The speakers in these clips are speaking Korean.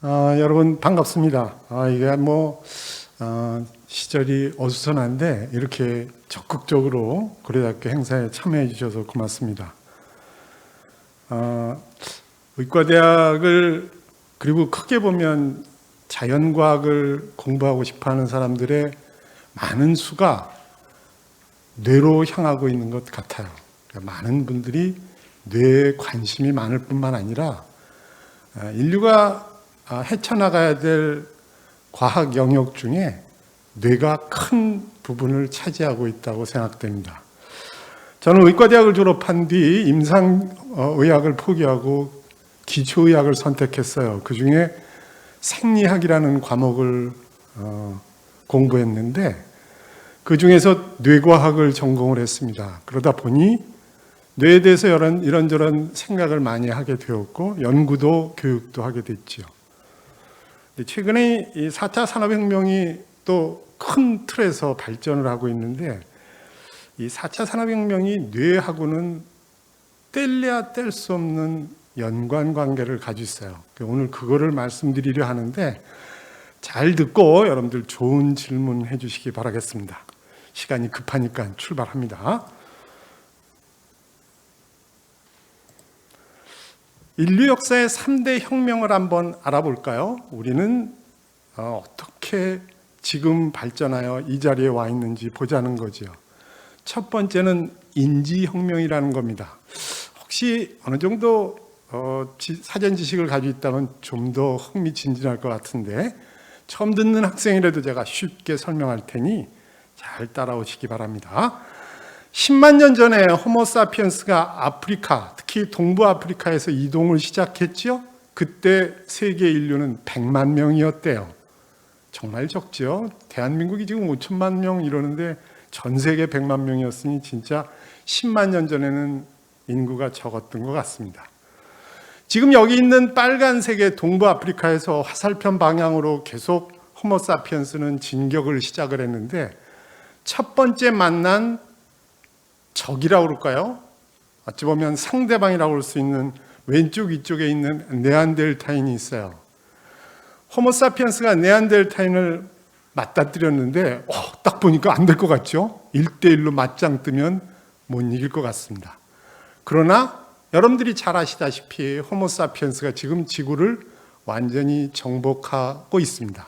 여러분 반갑습니다. 이게 시절이 어수선한데 이렇게 적극적으로 고려대학교 행사에 참여해 주셔서 고맙습니다. 의과대학을 그리고 크게 보면 자연과학을 공부하고 싶어하는 사람들의 많은 수가 뇌로 향하고 있는 것 같아요. 그러니까 많은 분들이 뇌에 관심이 많을 뿐만 아니라 인류가 헤쳐나가야 될 과학 영역 중에 뇌가 큰 부분을 차지하고 있다고 생각됩니다. 저는 의과대학을 졸업한 뒤 임상의학을 포기하고 기초의학을 선택했어요. 그 중에 생리학이라는 과목을 공부했는데 그 중에서 뇌과학을 전공을 했습니다. 그러다 보니 뇌에 대해서 이런저런 생각을 많이 하게 되었고 연구도 교육도 하게 됐지요. 최근에 이 4차 산업혁명이 또 큰 틀에서 발전을 하고 있는데 이 4차 산업혁명이 뇌하고는 뗄래야 뗄 수 없는 연관관계를 가지고 있어요. 오늘 그거를 말씀드리려 하는데 잘 듣고 여러분들 좋은 질문 해주시기 바라겠습니다. 시간이 급하니까 출발합니다. 인류 역사의 3대 혁명을 한번 알아볼까요? 우리는 어떻게 지금 발전하여 이 자리에 와 있는지 보자는 거죠. 첫 번째는 인지혁명이라는 겁니다. 혹시 어느 정도 사전 지식을 가지고 있다면 좀 더 흥미진진할 것 같은데 처음 듣는 학생이라도 제가 쉽게 설명할 테니 잘 따라오시기 바랍니다. 10만 년 전에 호모사피엔스가 아프리카, 특히 동부 아프리카에서 이동을 시작했죠. 그때 세계 인류는 100만 명이었대요. 정말 적죠. 대한민국이 지금 5천만 명 이러는데 전 세계 100만 명이었으니 진짜 10만 년 전에는 인구가 적었던 것 같습니다. 지금 여기 있는 빨간색의 동부 아프리카에서 화살표 방향으로 계속 호모사피엔스는 진격을 시작을 했는데 첫 번째 만난 적이라고 그럴까요? 어찌 보면 상대방이라고 할 수 있는 왼쪽 위쪽에 있는 네안데르탈인이 있어요. 호모사피엔스가 네안데르탈인을 맞닥뜨렸는데 딱 보니까 안 될 것 같죠? 1대1로 맞짱 뜨면 못 이길 것 같습니다. 그러나 여러분들이 잘 아시다시피 호모사피엔스가 지금 지구를 완전히 정복하고 있습니다.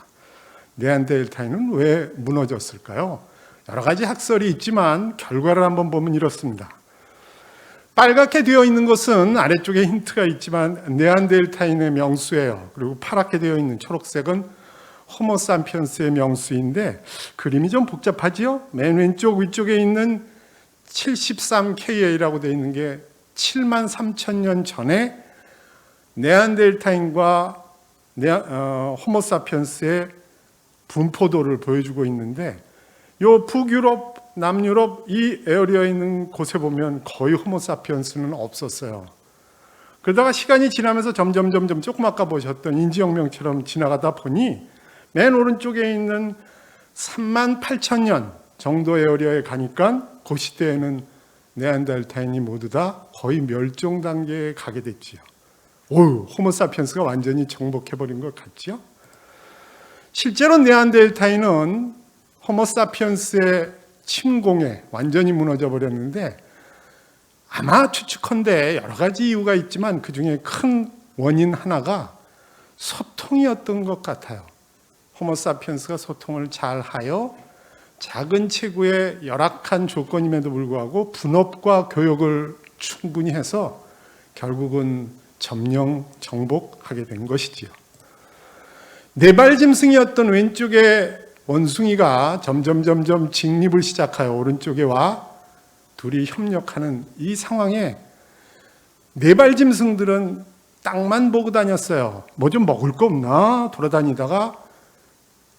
네안데르탈인은 왜 무너졌을까요? 여러 가지 학설이 있지만 결과를 한번 보면 이렇습니다. 빨갛게 되어 있는 것은 아래쪽에 힌트가 있지만 네안데르탈인의 명수예요. 그리고 파랗게 되어 있는 초록색은 호모사피엔스의 명수인데 그림이 좀 복잡하지요? 맨 왼쪽 위쪽에 있는 73KA라고 되어 있는 게 7만 3천 년 전에 네안데르탈인과 호모사피엔스의 분포도를 보여주고 있는데 요 북유럽, 남유럽 이 에어리어에 있는 곳에 보면 거의 호모사피엔스는 없었어요. 그러다가 시간이 지나면서 점점 조금 아까 보셨던 인지혁명처럼 지나가다 보니 맨 오른쪽에 있는 3만 8천 년 정도 에어리어에 가니까 그 시대에는 네안데르탈인이 모두 다 거의 멸종 단계에 가게 됐지요. 호모사피엔스가 완전히 정복해버린 것 같죠? 실제로 네안데르탈인은 호모사피엔스의 침공에 완전히 무너져 버렸는데 아마 추측컨대 여러 가지 이유가 있지만 그 중에 큰 원인 하나가 소통이었던 것 같아요. 호모사피엔스가 소통을 잘하여 작은 체구의 열악한 조건임에도 불구하고 분업과 교역을 충분히 해서 결국은 점령 정복하게 된 것이지요. 네발짐승이었던 왼쪽에 원숭이가 점점 직립을 시작하여 오른쪽에 와 둘이 협력하는 이 상황에 네발짐승들은 땅만 보고 다녔어요. 뭐 좀 먹을 거 없나 돌아다니다가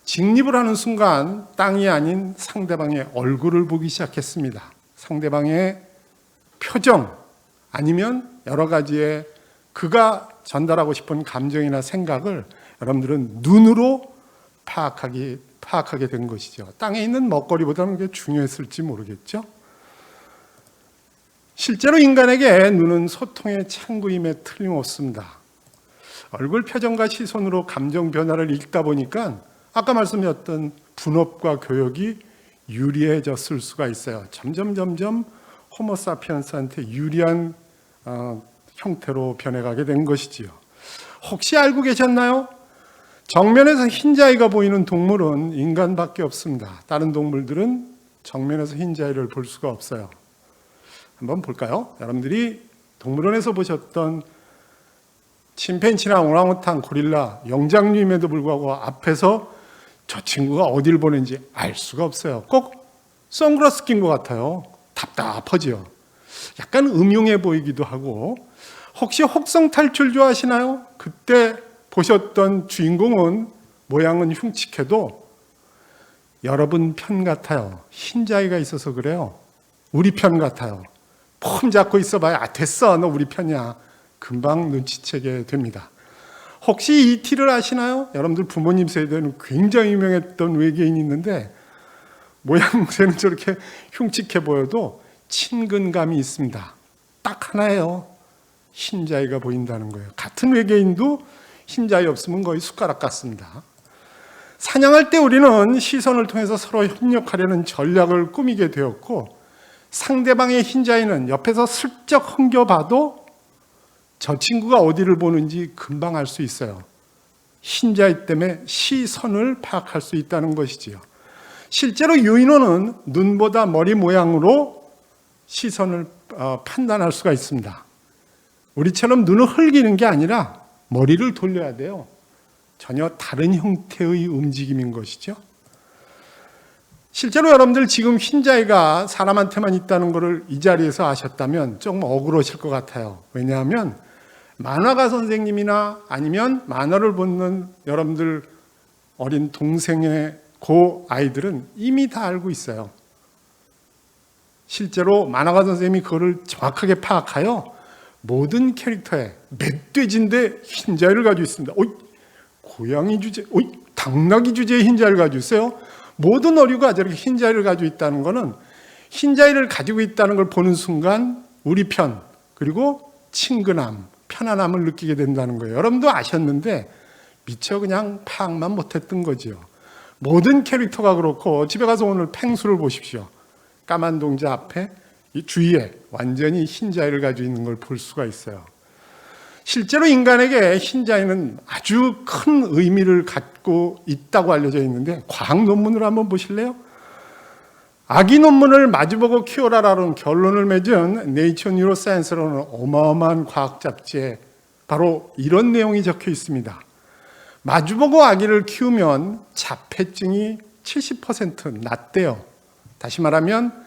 직립을 하는 순간 땅이 아닌 상대방의 얼굴을 보기 시작했습니다. 상대방의 표정 아니면 여러 가지의 그가 전달하고 싶은 감정이나 생각을 여러분들은 눈으로 파악하게 된 것이죠. 땅에 있는 먹거리보다는 그게 중요했을지 모르겠죠. 실제로 인간에게 눈은 소통의 창구임에 틀림없습니다. 얼굴 표정과 시선으로 감정 변화를 읽다 보니까 아까 말씀드렸던 분업과 교역이 유리해졌을 수가 있어요. 점점 호모사피엔스한테 유리한 형태로 변해가게 된 것이지요. 혹시 알고 계셨나요? 정면에서 흰자위가 보이는 동물은 인간밖에 없습니다. 다른 동물들은 정면에서 흰자위를 볼 수가 없어요. 한번 볼까요? 여러분들이 동물원에서 보셨던 침팬지나 오랑우탄, 고릴라, 영장류임에도 불구하고 앞에서 저 친구가 어디를 보는지 알 수가 없어요. 꼭 선글라스 낀 것 같아요. 답답하지요. 약간 음흉해 보이기도 하고. 혹시 혹성 탈출 좋아하시나요? 그때 보셨던 주인공은 모양은 흉측해도 여러분 편 같아요. 흰자위가 있어서 그래요. 우리 편 같아요. 폼 잡고 있어봐야 됐어, 너 우리 편이야. 금방 눈치채게 됩니다. 혹시 이티를 아시나요? 여러분들 부모님 세대는 굉장히 유명했던 외계인이 있는데 모양새는 저렇게 흉측해 보여도 친근감이 있습니다. 딱 하나예요. 흰자위가 보인다는 거예요. 같은 외계인도 흰자위 없으면 거의 숟가락 같습니다. 사냥할 때 우리는 시선을 통해서 서로 협력하려는 전략을 꾸미게 되었고, 상대방의 흰자위는 옆에서 슬쩍 흥겨봐도 저 친구가 어디를 보는지 금방 알 수 있어요. 흰자위 때문에 시선을 파악할 수 있다는 것이지요. 실제로 유인원은 눈보다 머리 모양으로 시선을 판단할 수가 있습니다. 우리처럼 눈을 흘기는 게 아니라 머리를 돌려야 돼요. 전혀 다른 형태의 움직임인 것이죠. 실제로 여러분들 지금 흰자위가 사람한테만 있다는 것을 이 자리에서 아셨다면 조금 억울하실 것 같아요. 왜냐하면 만화가 선생님이나 아니면 만화를 보는 여러분들 어린 동생의 고 아이들은 이미 다 알고 있어요. 실제로 만화가 선생님이 그거를 정확하게 파악하여 모든 캐릭터에 멧돼지인데 흰자위를 가지고 있습니다. 고양이 주제, 당나귀 주제에 흰자위를 가지고 있어요. 모든 어류가 저렇게 흰자위를 가지고 있다는 것은 흰자위를 가지고 있다는 걸 보는 순간 우리 편, 그리고 친근함, 편안함을 느끼게 된다는 거예요. 여러분도 아셨는데 미처 그냥 파악만 못했던 거죠. 모든 캐릭터가 그렇고, 집에 가서 오늘 펭수를 보십시오. 까만 동자 앞에 이 주위에 완전히 흰자위를 가지고 있는 걸 볼 수가 있어요. 실제로 인간에게 흰자위는 아주 큰 의미를 갖고 있다고 알려져 있는데, 과학 논문으로 한번 보실래요? 아기 논문을 마주보고 키워라라는 결론을 맺은 네이처 뉴로사이언스라는 어마어마한 과학 잡지에 바로 이런 내용이 적혀 있습니다. 마주보고 아기를 키우면 자폐증이 70% 낮대요. 다시 말하면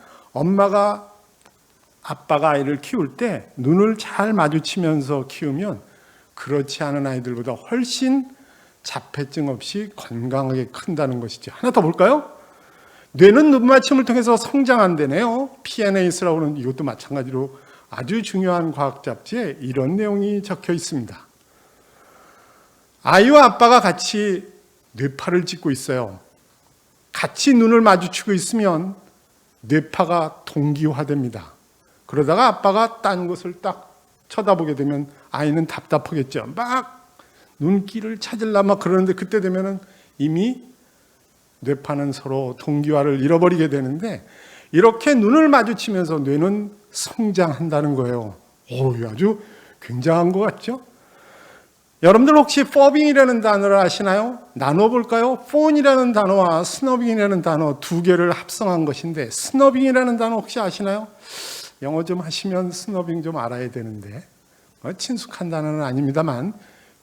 아빠가 아이를 키울 때 눈을 잘 마주치면서 키우면 그렇지 않은 아이들보다 훨씬 자폐증 없이 건강하게 큰다는 것이죠. 하나 더 볼까요? 뇌는 눈맞춤을 통해서 성장한다네요. PNAS라고 하는 이것도 마찬가지로 아주 중요한 과학 잡지에 이런 내용이 적혀 있습니다. 아이와 아빠가 같이 뇌파를 찍고 있어요. 같이 눈을 마주치고 있으면 뇌파가 동기화됩니다. 그러다가 아빠가 딴 것을 딱 쳐다보게 되면 아이는 답답하겠죠. 막 눈길을 찾으려면 그러는데 그때 되면은 이미 뇌파는 서로 동기화를 잃어버리게 되는데, 이렇게 눈을 마주치면서 뇌는 성장한다는 거예요. 아주 굉장한 것 같죠? 여러분들 혹시 퍼빙이라는 단어를 아시나요? 나눠볼까요? 폰이라는 단어와 스너빙이라는 단어 두 개를 합성한 것인데, 스너빙이라는 단어 혹시 아시나요? 영어 좀 하시면 스너빙 좀 알아야 되는데, 친숙한 단어는 아닙니다만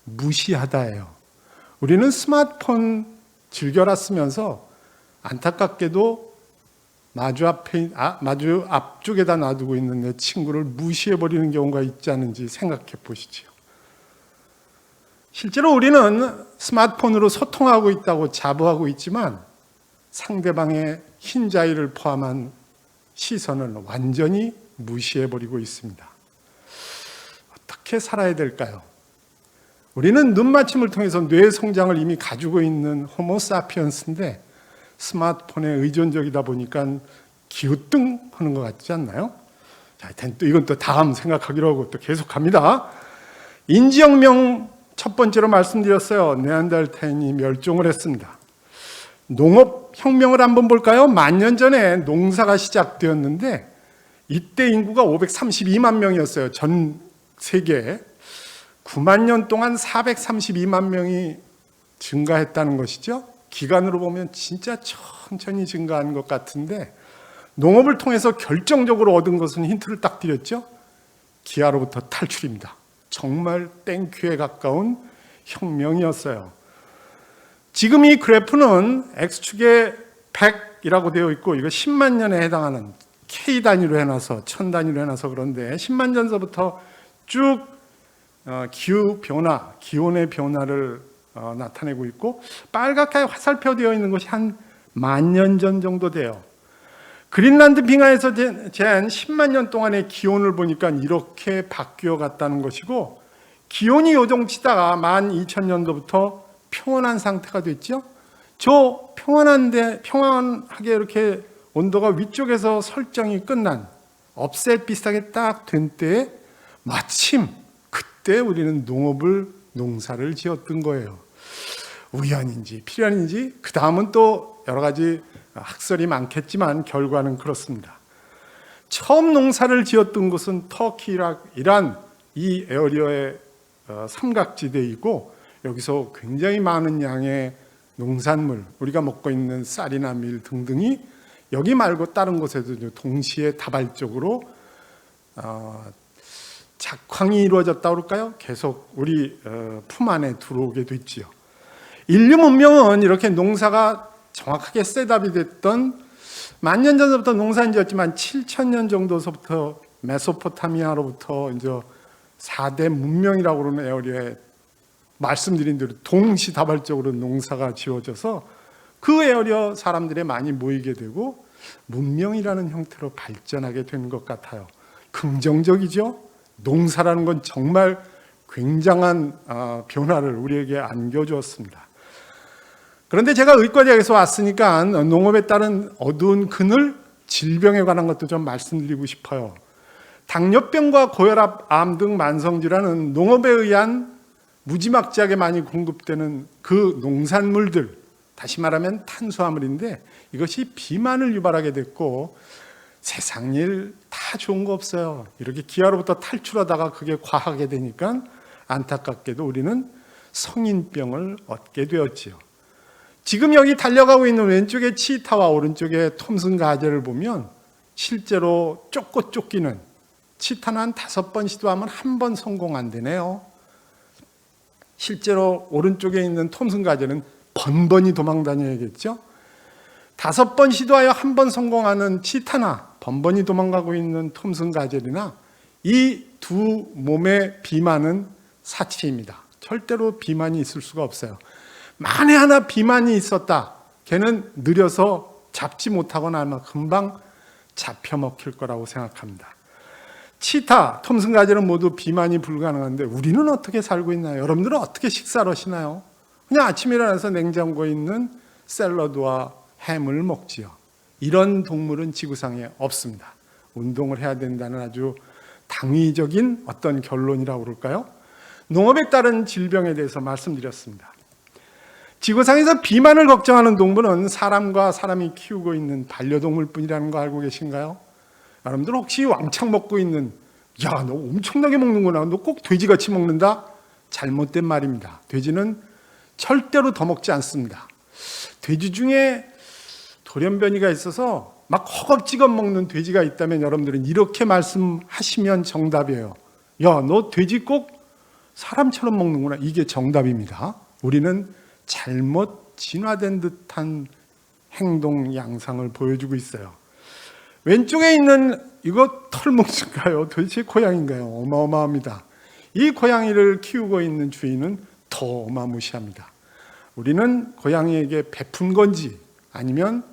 무시하다예요. 우리는 스마트폰 즐겨라 쓰면서 안타깝게도 마주 앞쪽에다 놔두고 있는 내 친구를 무시해버리는 경우가 있지 않은지 생각해 보시죠. 실제로 우리는 스마트폰으로 소통하고 있다고 자부하고 있지만 상대방의 흰자위를 포함한 시선을 완전히 무시해버리고 있습니다. 어떻게 살아야 될까요? 우리는 눈맞춤을 통해서 뇌 성장을 이미 가지고 있는 호모사피언스인데 스마트폰에 의존적이다 보니까 기우뚱하는 것 같지 않나요? 자, 또 이건 또 다음 생각하기로 하고 또 계속합니다. 인지혁명 첫 번째로 말씀드렸어요. 네안데르탈인이 멸종을 했습니다. 농업혁명을 한번 볼까요? 10,000년 전에 농사가 시작되었는데 이때 인구가 532만 명이었어요. 전 세계에. 9만 년 동안 432만 명이 증가했다는 것이죠. 기간으로 보면 진짜 천천히 증가한 것 같은데 농업을 통해서 결정적으로 얻은 것은 힌트를 딱 드렸죠. 기아로부터 탈출입니다. 정말 땡큐에 가까운 혁명이었어요. 지금 이 그래프는 X축에 100이라고 되어 있고 이거 10만 년에 해당하는 K 단위로 해놔서 1000 단위로 해놔서 그런데 10만 년서부터 쭉 기후 변화, 기온의 변화를 나타내고 있고 빨갛게 화살표 되어 있는 것이 한 10,000년 전 정도 돼요. 그린란드 빙하에서 잰 10만 년 동안의 기온을 보니까 이렇게 바뀌어 갔다는 것이고 기온이 요동치다가 12,000년도부터 평온한 상태가 됐죠. 저 평안하게 이렇게 온도가 위쪽에서 설정이 끝난 업셋 비슷하게 딱 된 때에 마침 그때 우리는 농사를 지었던 거예요. 우연인지 필연인지 그 다음은 또 여러 가지 학설이 많겠지만 결과는 그렇습니다. 처음 농사를 지었던 곳은 터키, 이란 이 에어리어의 삼각지대이고 여기서 굉장히 많은 양의 농산물, 우리가 먹고 있는 쌀이나 밀 등등이 여기 말고 다른 곳에도 동시에 다발적으로 작황이 이루어졌다고 그럴까요? 계속 우리 품 안에 들어오게 됐지요. 인류 문명은 이렇게 농사가 정확하게 셋업이 됐던 10,000년 전부터 농사는 지었지만 7,000년 정도서부터 메소포타미아로부터 이제 4대 문명이라고 그러는 에어리어에 말씀드린 대로 동시다발적으로 농사가 지어져서 그 에어리어 사람들이 많이 모이게 되고 문명이라는 형태로 발전하게 된 것 같아요. 긍정적이죠. 농사라는 건 정말 굉장한 변화를 우리에게 안겨주었습니다. 그런데 제가 의과대학에서 왔으니까 농업에 따른 어두운 그늘, 질병에 관한 것도 좀 말씀드리고 싶어요. 당뇨병과 고혈압, 암 등 만성질환은 농업에 의한 무지막지하게 많이 공급되는 그 농산물들, 다시 말하면 탄수화물인데 이것이 비만을 유발하게 됐고 세상 일 다 좋은 거 없어요. 이렇게 기아로부터 탈출하다가 그게 과하게 되니까 안타깝게도 우리는 성인병을 얻게 되었지요. 지금 여기 달려가고 있는 왼쪽에 치타와 오른쪽에 톰슨 가젤을 보면 실제로 쫓기는 치타는 한 5번 시도하면 한 번 성공 안 되네요. 실제로 오른쪽에 있는 톰슨 가젤은 번번이 도망 다녀야겠죠. 5번 시도하여 한 번 성공하는 치타나 번번이 도망가고 있는 톰슨 가젤이나 이 두 몸의 비만은 사치입니다. 절대로 비만이 있을 수가 없어요. 만에 하나 비만이 있었다. 걔는 느려서 잡지 못하거나 아마 금방 잡혀먹힐 거라고 생각합니다. 치타, 톰슨 가젤은 모두 비만이 불가능한데 우리는 어떻게 살고 있나요? 여러분들은 어떻게 식사를 하시나요? 그냥 아침에 일어나서 냉장고에 있는 샐러드와 햄을 먹지요. 이런 동물은 지구상에 없습니다. 운동을 해야 된다는 아주 당위적인 어떤 결론이라고 그럴까요? 농업에 따른 질병에 대해서 말씀드렸습니다. 지구상에서 비만을 걱정하는 동물은 사람과 사람이 키우고 있는 반려동물뿐이라는 거 알고 계신가요? 여러분들 혹시 왕창 먹고 있는 야, 너 엄청나게 먹는구나. 너 꼭 돼지같이 먹는다? 잘못된 말입니다. 돼지는 절대로 더 먹지 않습니다. 돼지 중에 돌연변이가 있어서 막 허겁지겁 먹는 돼지가 있다면 여러분들은 이렇게 말씀하시면 정답이에요. 야, 너 돼지 꼭 사람처럼 먹는구나. 이게 정답입니다. 우리는 잘못 진화된 듯한 행동 양상을 보여주고 있어요. 왼쪽에 있는 이거 털뭉치인가요? 도대체 고양인가요? 어마어마합니다. 이 고양이를 키우고 있는 주인은 더 어마무시합니다. 우리는 고양이에게 베푼 건지 아니면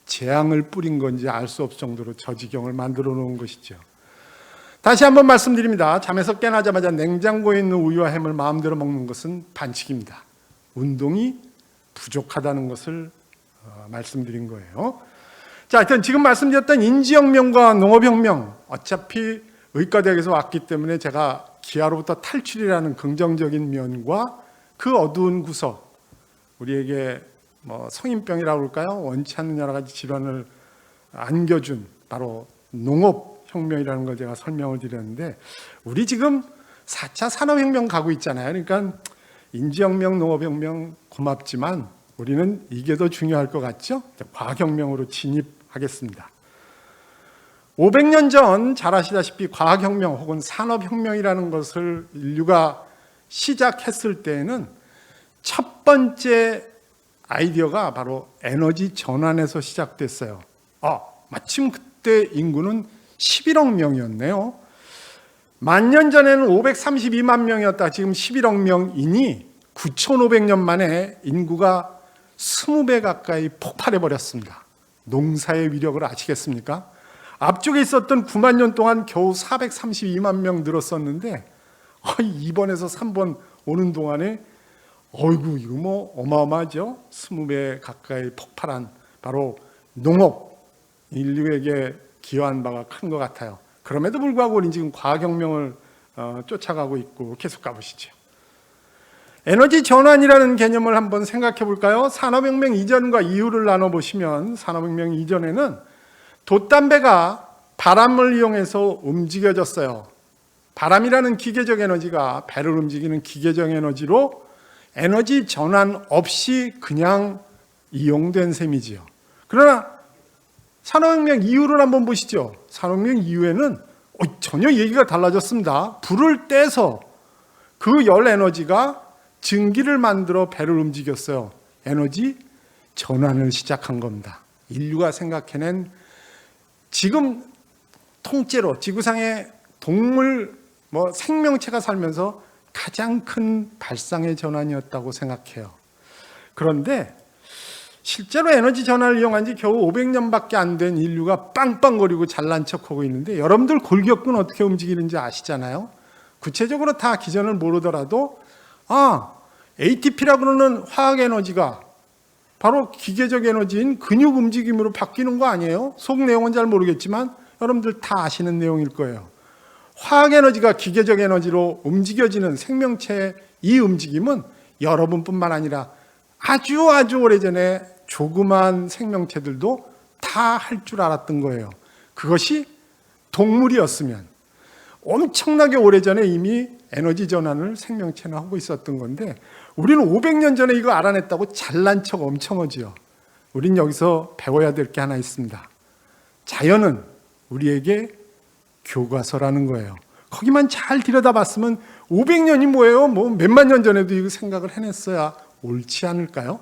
재앙을 뿌린 건지 알 수 없을 정도로 저 지경을 만들어 놓은 것이죠. 다시 한번 말씀드립니다. 잠에서 깨나자마자 냉장고에 있는 우유와 햄을 마음대로 먹는 것은 반칙입니다. 운동이 부족하다는 것을 말씀드린 거예요. 자, 하여튼 지금 말씀드렸던 인지혁명과 농업혁명, 어차피 의과대학에서 왔기 때문에 제가 기아로부터 탈출이라는 긍정적인 면과 그 어두운 구석, 우리에게 성인병이라고 그럴까요? 원치 않는 여러 가지 질환을 안겨준 바로 농업혁명이라는 걸 제가 설명을 드렸는데, 우리 지금 4차 산업혁명 가고 있잖아요. 그러니까 인지혁명, 농업혁명 고맙지만 우리는 이게 더 중요할 것 같죠? 과학혁명으로 진입하겠습니다. 500년 전 잘 아시다시피 과학혁명 혹은 산업혁명이라는 것을 인류가 시작했을 때에는 첫 번째 아이디어가 바로 에너지 전환에서 시작됐어요. 마침 그때 인구는 11억 명이었네요. 만년 전에는 532만 명이었다. 지금 11억 명이니 9,500년 만에 인구가 20배 가까이 폭발해버렸습니다. 농사의 위력을 아시겠습니까? 앞쪽에 있었던 9만 년 동안 겨우 432만 명 늘었었는데 이번에서 3번 오는 동안에 이거 어마어마하죠? 20배 가까이 폭발한 바로 농업, 인류에게 기여한 바가 큰 것 같아요. 그럼에도 불구하고 우리는 지금 과학혁명을 쫓아가고 있고 계속 가보시죠. 에너지 전환이라는 개념을 한번 생각해 볼까요? 산업혁명 이전과 이후를 나눠보시면, 산업혁명 이전에는 돛담배가 바람을 이용해서 움직여졌어요. 바람이라는 기계적 에너지가 배를 움직이는 기계적 에너지로 에너지 전환 없이 그냥 이용된 셈이지요. 그러나 산업혁명 이후를 한번 보시죠. 산업혁명 이후에는 전혀 얘기가 달라졌습니다. 불을 떼서 그 열 에너지가 증기를 만들어 배를 움직였어요. 에너지 전환을 시작한 겁니다. 인류가 생각해낸, 지금 통째로 지구상의 동물 생명체가 살면서 가장 큰 발상의 전환이었다고 생각해요. 그런데 실제로 에너지 전환을 이용한 지 겨우 500년밖에 안 된 인류가 빵빵거리고 잘난 척하고 있는데, 여러분들 골격근 어떻게 움직이는지 아시잖아요. 구체적으로 다 기전을 모르더라도 ATP라고 그러는 화학 에너지가 바로 기계적 에너지인 근육 움직임으로 바뀌는 거 아니에요? 속 내용은 잘 모르겠지만 여러분들 다 아시는 내용일 거예요. 화학 에너지가 기계적 에너지로 움직여지는 생명체의 이 움직임은 여러분뿐만 아니라 아주 오래전에 조그만 생명체들도 다 할 줄 알았던 거예요. 그것이 동물이었으면 엄청나게 오래전에 이미 에너지 전환을 생명체는 하고 있었던 건데, 우리는 500년 전에 이거 알아냈다고 잘난 척 엄청 하지요. 우린 여기서 배워야 될 게 하나 있습니다. 자연은 우리에게 교과서라는 거예요. 거기만 잘 들여다봤으면 500년이 뭐예요? 몇만 년 전에도 이거 생각을 해냈어야 옳지 않을까요?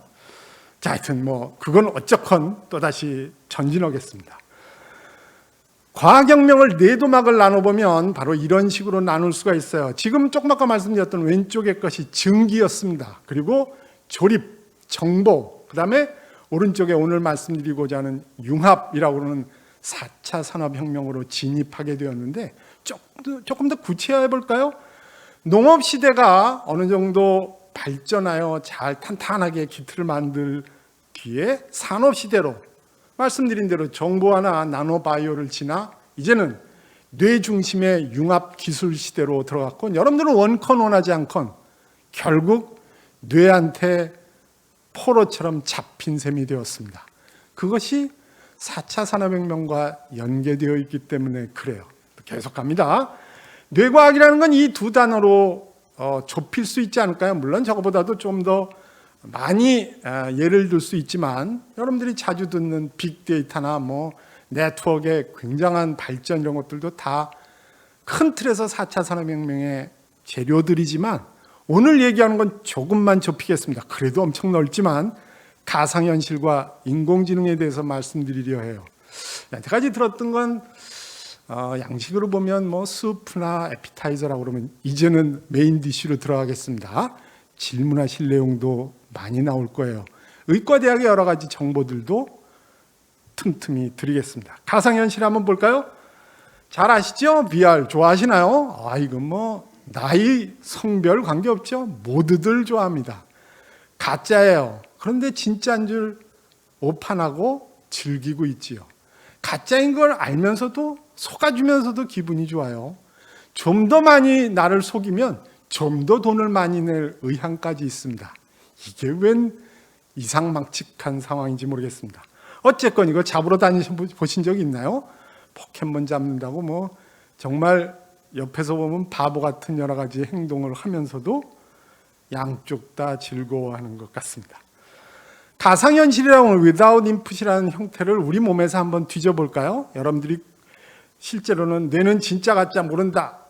자, 하여튼 그건 어쨌건 또다시 전진하겠습니다. 과학혁명을 네 도막을 나눠보면 바로 이런 식으로 나눌 수가 있어요. 지금 조금 아까 말씀드렸던 왼쪽의 것이 증기였습니다. 그리고 조립, 정보, 그 다음에 오른쪽에 오늘 말씀드리고자 하는 융합이라고 하는 4차 산업혁명으로 진입하게 되었는데, 조금 더 구체화해 볼까요? 농업시대가 어느 정도 발전하여 잘 탄탄하게 기틀을 만들 뒤에 산업시대로, 말씀드린 대로 정보화나 나노바이오를 지나 이제는 뇌 중심의 융합 기술 시대로 들어갔고, 여러분들은 원컨 원하지 않건 결국 뇌한테 포로처럼 잡힌 셈이 되었습니다. 그것이 4차 산업혁명과 연계되어 있기 때문에 그래요. 계속 갑니다. 뇌과학이라는 건 이 두 단어로 좁힐 수 있지 않을까요? 물론 저거보다도 좀 더 많이 예를 들 수 있지만, 여러분들이 자주 듣는 빅데이터나 네트워크의 굉장한 발전, 이런 것들도 다 큰 틀에서 4차 산업혁명의 재료들이지만, 오늘 얘기하는 건 조금만 좁히겠습니다. 그래도 엄청 넓지만 가상현실과 인공지능에 대해서 말씀드리려 해요. 여태까지 들었던 건 양식으로 보면 수프나 에피타이저라고 그러면, 이제는 메인 디쉬로 들어가겠습니다. 질문하실 내용도 많이 나올 거예요. 의과대학의 여러 가지 정보들도 틈틈이 드리겠습니다. 가상현실 한번 볼까요? 잘 아시죠? VR 좋아하시나요? 이건 나이, 성별 관계없죠? 모두들 좋아합니다. 가짜예요. 그런데 진짜인 줄 오판하고 즐기고 있지요. 가짜인 걸 알면서도, 속아주면서도 기분이 좋아요. 좀 더 많이 나를 속이면 좀 더 돈을 많이 낼 의향까지 있습니다. 이게 웬 이상망측한 상황인지 모르겠습니다. 어쨌건 이거 잡으러 다니신 적 있나요? 포켓몬 잡는다고 뭐 정말 옆에서 보면 바보 같은 여러 가지 행동을 하면서도 양쪽 다 즐거워하는 것 같습니다. 가상현실이라고 하는 without input이라는 형태를 우리 몸에서 한번 뒤져볼까요? 여러분들이 실제로는 뇌는 진짜 가짜 모른다.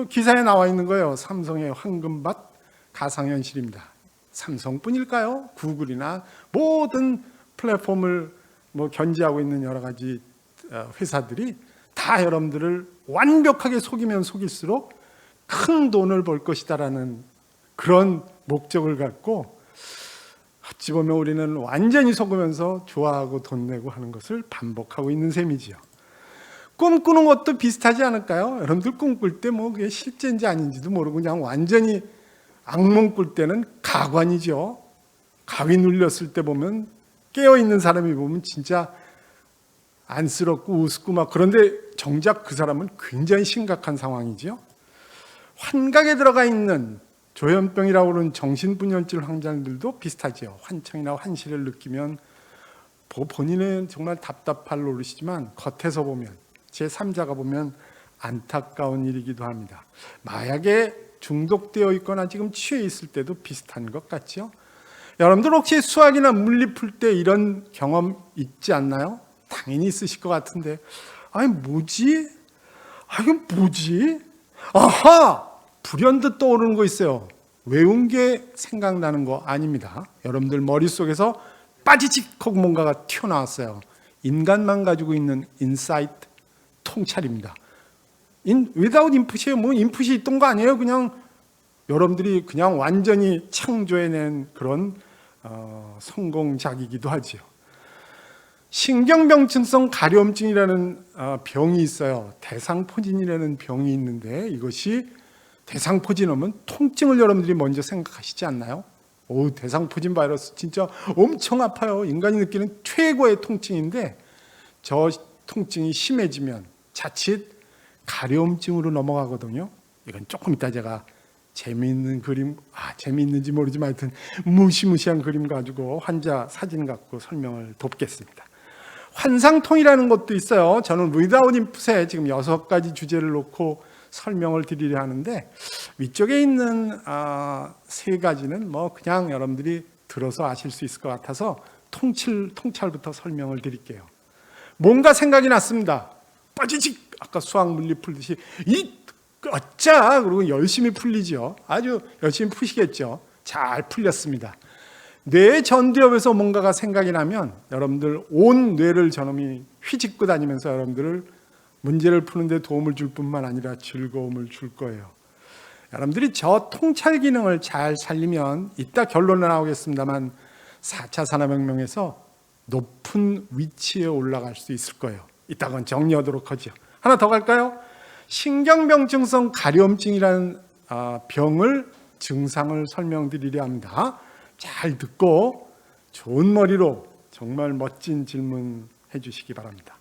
기사에 나와 있는 거예요. 삼성의 황금밭 가상현실입니다. 삼성뿐일까요? 구글이나 모든 플랫폼을 견지하고 있는 여러 가지 회사들이 다 여러분들을 완벽하게 속이면 속일수록 큰 돈을 벌 것이다라는 그런 목적을 갖고 어찌 보면 우리는 완전히 속으면서 좋아하고 돈 내고 하는 것을 반복하고 있는 셈이지요. 꿈꾸는 것도 비슷하지 않을까요? 여러분들 꿈꿀 때 그게 실제인지 아닌지도 모르고 그냥 완전히 악몽 꿀 때는 가관이죠. 가위 눌렸을 때 보면 깨어있는 사람이 보면 진짜 안쓰럽고 우습고 그런데 정작 그 사람은 굉장히 심각한 상황이죠. 환각에 들어가 있는 조현병이라고 하는 정신분열증 환자들도 비슷하죠. 환청이나 환시를 느끼면 본인은 정말 답답할 노릇이지만 겉에서 보면 제3자가 보면 안타까운 일이기도 합니다. 마약에 중독되어 있거나 지금 취해 있을 때도 비슷한 것 같죠. 여러분들 혹시 수학이나 물리 풀 때 이런 경험 있지 않나요? 당연히 있으실 것 같은데 뭐지? 이건 뭐지? 아하! 불현듯 떠오르는 거 있어요. 외운 게 생각나는 거 아닙니다. 여러분들 머릿속에서 빠지직 하고 뭔가가 튀어나왔어요. 인간만 가지고 있는 인사이트, 통찰입니다. without input이에요. 인풋이 있던 거 아니에요. 그냥 여러분들이 그냥 완전히 창조해낸 그런 성공작이기도 하죠. 신경병증성 가려움증이라는 병이 있어요. 대상포진이라는 병이 있는데 이것이 대상포진하면 통증을 여러분들이 먼저 생각하시지 않나요? 대상포진 바이러스 진짜 엄청 아파요. 인간이 느끼는 최고의 통증인데 저 통증이 심해지면 자칫 가려움증으로 넘어가거든요. 이건 조금 이따 제가 재미있는 그림, 재미있는지 모르지만 하여튼 무시무시한 그림 가지고 환자 사진 갖고 설명을 돕겠습니다. 환상통이라는 것도 있어요. 저는 without input에 지금 6가지 주제를 놓고 설명을 드리려 하는데 위쪽에 있는 3가지는 그냥 여러분들이 들어서 아실 수 있을 것 같아서 통찰부터 설명을 드릴게요. 뭔가 생각이 났습니다. 빠지직 아까 수학 물리 풀듯이 어짜 그리고 열심히 풀리죠. 아주 열심히 푸시겠죠. 잘 풀렸습니다. 뇌 전두엽에서 뭔가가 생각이 나면 여러분들 온 뇌를 저놈이 휘짓고 다니면서 여러분들을 문제를 푸는데 도움을 줄 뿐만 아니라 즐거움을 줄 거예요. 여러분들이 저 통찰 기능을 잘 살리면 이따 결론은 나오겠습니다만 4차 산업혁명에서 높은 위치에 올라갈 수 있을 거예요. 이따가 정리하도록 하죠. 하나 더 갈까요? 신경병증성 가려움증이라는 병을 증상을 설명드리려 합니다. 잘 듣고 좋은 머리로 정말 멋진 질문 해주시기 바랍니다.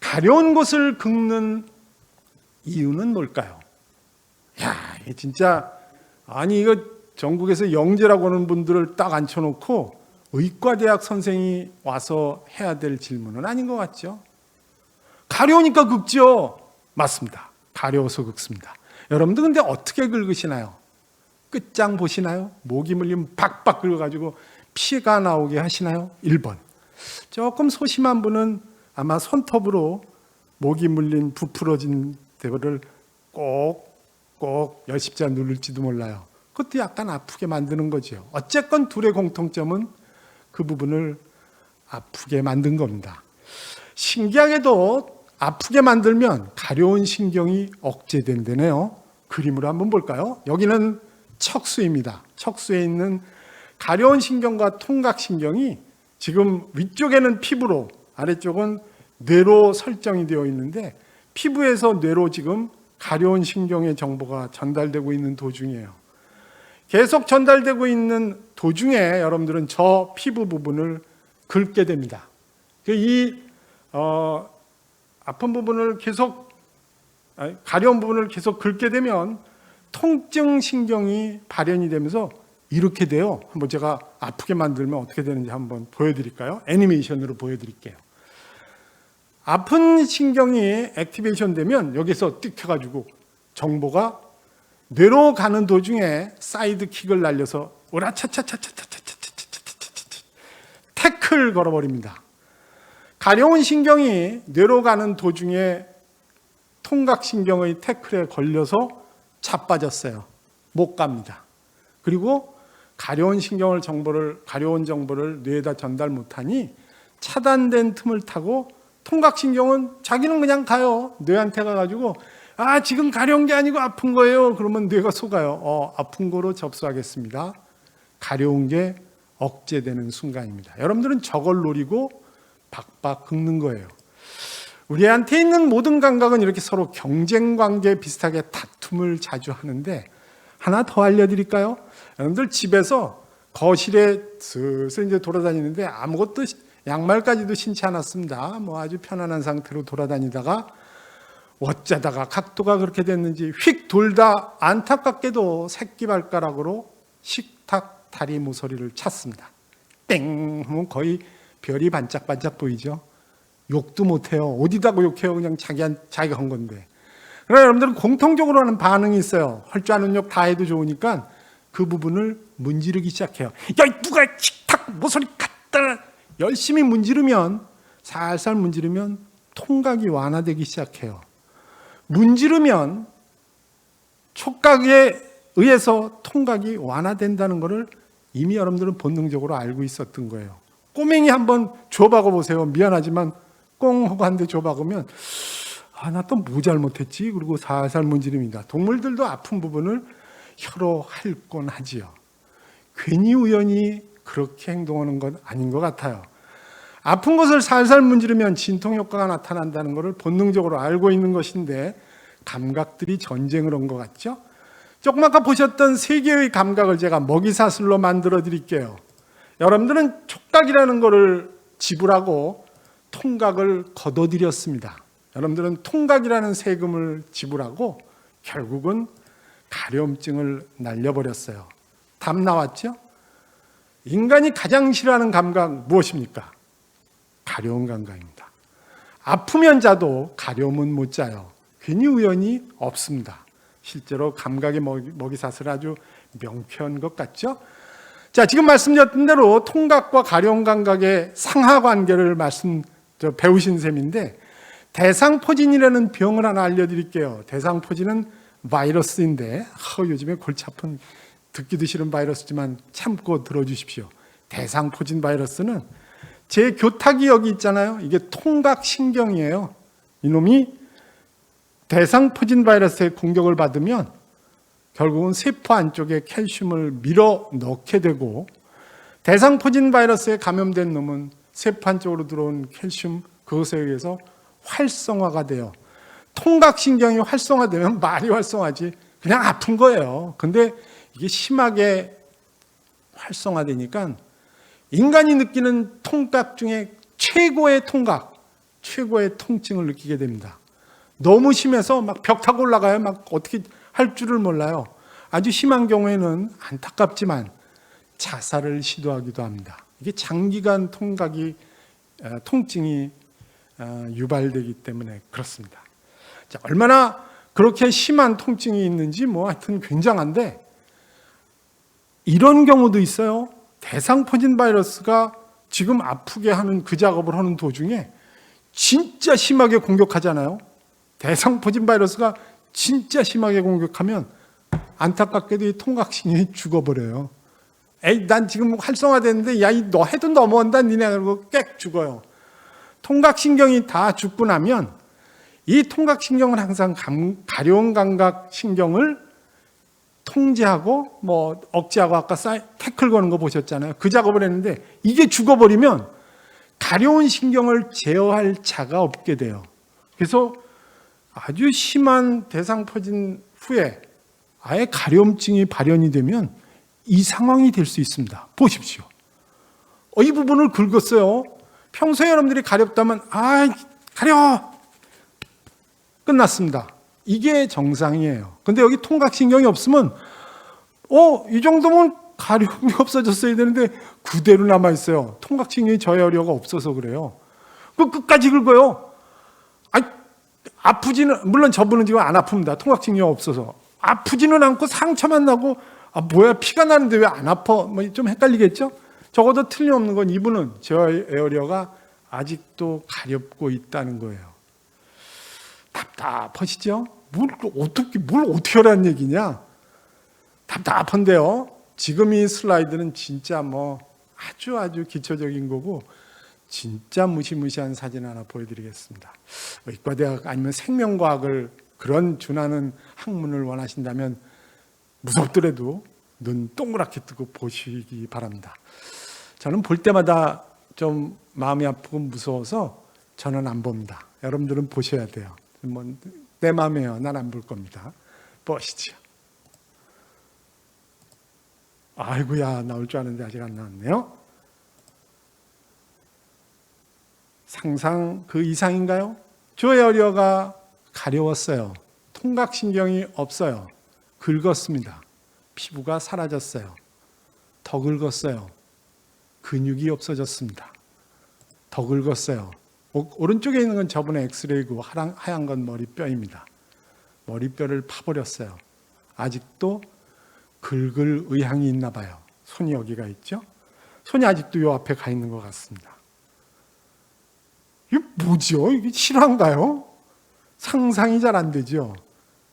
가려운 곳을 긁는 이유는 뭘까요? 이게 진짜 이거 전국에서 영재라고 하는 분들을 딱 앉혀놓고 의과대학 선생이 와서 해야 될 질문은 아닌 것 같죠? 가려우니까 긁죠? 맞습니다. 가려워서 긁습니다. 여러분들 근데 어떻게 긁으시나요? 끝장 보시나요? 모기 물리면 박박 긁어가지고 피가 나오게 하시나요? 1번. 조금 소심한 분은 아마 손톱으로 모기 물린 부풀어진 데를 꼭 열십자 누를지도 몰라요. 그것도 약간 아프게 만드는 거죠. 어쨌건 둘의 공통점은 그 부분을 아프게 만든 겁니다. 신기하게도 아프게 만들면 가려운 신경이 억제된다네요. 그림으로 한번 볼까요? 여기는 척수입니다. 척수에 있는 가려운 신경과 통각신경이 지금 위쪽에는 피부로 아래쪽은 뇌로 설정이 되어 있는데 피부에서 뇌로 지금 가려운 신경의 정보가 전달되고 있는 도중이에요. 계속 전달되고 있는 도중에 여러분들은 저 피부 부분을 긁게 됩니다. 이 아픈 부분을 계속 가려운 부분을 계속 긁게 되면 통증 신경이 발현이 되면서 이렇게 돼요. 한번 제가 아프게 만들면 어떻게 되는지 한번 보여드릴까요? 애니메이션으로 보여드릴게요. 아픈 신경이 액티베이션 되면 여기서 띡 해가지고 정보가 뇌로 가는 도중에 사이드킥을 날려서 오라차차차차차차차차차차차 태클 걸어버립니다. 가려운 신경이 뇌로 가는 도중에 통각신경의 태클에 걸려서 자빠졌어요. 못 갑니다. 그리고 가려운 정보를 뇌에다 전달 못하니 차단된 틈을 타고 통각신경은 자기는 그냥 가요. 뇌한테 가가지고 지금 가려운 게 아니고 아픈 거예요. 그러면 뇌가 속아요. 아픈 거로 접수하겠습니다. 가려운 게 억제되는 순간입니다. 여러분들은 저걸 노리고 박박 긁는 거예요. 우리한테 있는 모든 감각은 이렇게 서로 경쟁관계 비슷하게 다툼을 자주 하는데 하나 더 알려드릴까요? 여러분들 집에서 거실에 슬슬 이제 돌아다니는데 아무것도 양말까지도 신지 않았습니다. 아주 편안한 상태로 돌아다니다가 어쩌다가 각도가 그렇게 됐는지 휙 돌다 안타깝게도 새끼발가락으로 식탁 다리 모서리를 찼습니다. 땡 하면 거의 별이 반짝반짝 보이죠. 욕도 못해요. 어디다가 욕해요. 그냥 자기가 한 건데. 그러나 여러분들은 공통적으로 하는 반응이 있어요. 할 줄 아는 욕 다 해도 좋으니까 그 부분을 문지르기 시작해요. 누가 식탁 모서리 갖다 열심히 문지르면 살살 문지르면 통각이 완화되기 시작해요. 문지르면 촉각에 의해서 통각이 완화된다는 것을 이미 여러분들은 본능적으로 알고 있었던 거예요. 꼬맹이 한번 줘박아 보세요. 미안하지만 꽁 하고 한 대 줘박으면 나 또 뭐 잘못했지? 그리고 살살 문지릅니다. 동물들도 아픈 부분을 혀로 핥곤 하지요. 괜히 우연히 그렇게 행동하는 건 아닌 것 같아요. 아픈 것을 살살 문지르면 진통 효과가 나타난다는 것을 본능적으로 알고 있는 것인데 감각들이 전쟁을 한 것 같죠? 조금 아까 보셨던 세 개의 감각을 제가 먹이사슬로 만들어 드릴게요. 여러분들은 촉각이라는 것을 지불하고 통각을 거둬들였습니다. 여러분들은 통각이라는 세금을 지불하고 결국은 가려움증을 날려버렸어요. 답 나왔죠? 인간이 가장 싫어하는 감각 무엇입니까? 가려운 감각입니다. 아프면 자도 가려움은 못 자요. 괜히 우연이 없습니다. 실제로 감각의 먹이사슬 아주 명쾌한 것 같죠? 자, 지금 말씀드렸던 대로 통각과 가려운 감각의 상하관계를 배우신 셈인데 대상포진이라는 병을 하나 알려드릴게요. 대상포진은 바이러스인데 요즘에 골치 아픈 듣기도 싫은 바이러스지만 참고 들어주십시오. 대상포진 바이러스는 제 교탁이 여기 있잖아요. 이게 통각신경이에요. 이놈이 대상포진 바이러스의 공격을 받으면 결국은 세포 안쪽에 칼슘을 밀어 넣게 되고 대상포진 바이러스에 감염된 놈은 세포 안쪽으로 들어온 칼슘 그것에 의해서 활성화가 돼요. 통각신경이 활성화되면 말이 활성화지 그냥 아픈 거예요. 근데 이게 심하게 활성화되니까 인간이 느끼는 통각 중에 최고의 통각, 최고의 통증을 느끼게 됩니다. 너무 심해서 막 벽 타고 올라가요. 막 어떻게 할 줄을 몰라요. 아주 심한 경우에는 안타깝지만 자살을 시도하기도 합니다. 이게 장기간 통증이 유발되기 때문에 그렇습니다. 자, 얼마나 그렇게 심한 통증이 있는지 하여튼 굉장한데 이런 경우도 있어요. 대상포진 바이러스가 지금 아프게 하는 그 작업을 하는 도중에 진짜 심하게 공격하잖아요. 대상포진 바이러스가 진짜 심하게 공격하면 안타깝게도 이 통각신경이 죽어버려요. 난 지금 활성화됐는데 너 해도 넘어온다 니네 그러고 꽥 죽어요. 통각신경이 다 죽고 나면 이 통각신경은 항상 가려운 감각신경을 통제하고 억제하고 아까 태클 거는 거 보셨잖아요. 그 작업을 했는데 이게 죽어버리면 가려운 신경을 제어할 자가 없게 돼요. 그래서 아주 심한 대상포진 후에 아예 가려움증이 발현이 되면 이 상황이 될 수 있습니다. 보십시오. 이 부분을 긁었어요. 평소에 여러분들이 가렵다면 가려워 끝났습니다. 이게 정상이에요. 근데 여기 통각신경이 없으면 이 정도면 가려움이 없어졌어야 되는데 그대로 남아있어요. 통각신경이 저해하려가 없어서 그래요. 그 끝까지 긁어요. 아프지는, 물론 저분은 지금 안 아픕니다. 통각신경이 없어서. 아프지는 않고 상처만 나고, 뭐야, 피가 나는데 왜 안 아파? 좀 헷갈리겠죠? 적어도 틀림없는 건 이분은 저에어리어가 아직도 가렵고 있다는 거예요. 답답하시죠? 뭘 어떻게 하라는 얘기냐? 답답한데요. 지금 이 슬라이드는 진짜 아주 기초적인 거고, 진짜 무시무시한 사진 하나 보여드리겠습니다. 의과대학 아니면 생명과학을 그런 준하는 학문을 원하신다면 무섭더라도 눈 동그랗게 뜨고 보시기 바랍니다. 저는 볼 때마다 좀 마음이 아프고 무서워서 저는 안 봅니다. 여러분들은 보셔야 돼요. 내 마음이에요. 난 안 볼 겁니다. 보시죠. 아이고야, 나올 줄 아는데 아직 안 나왔네요. 상상 그 이상인가요? 저에어리어가 가려웠어요. 통각신경이 없어요. 긁었습니다. 피부가 사라졌어요. 더 긁었어요. 근육이 없어졌습니다. 더 긁었어요. 오른쪽에 있는 건 저번에 엑스레이고 하얀 건 머리뼈입니다. 머리뼈를 파버렸어요. 아직도 긁을 의향이 있나 봐요. 손이 여기가 있죠? 손이 아직도 요 앞에 가 있는 것 같습니다. 이게 뭐죠? 이게 실화인가요? 상상이 잘 안 되죠?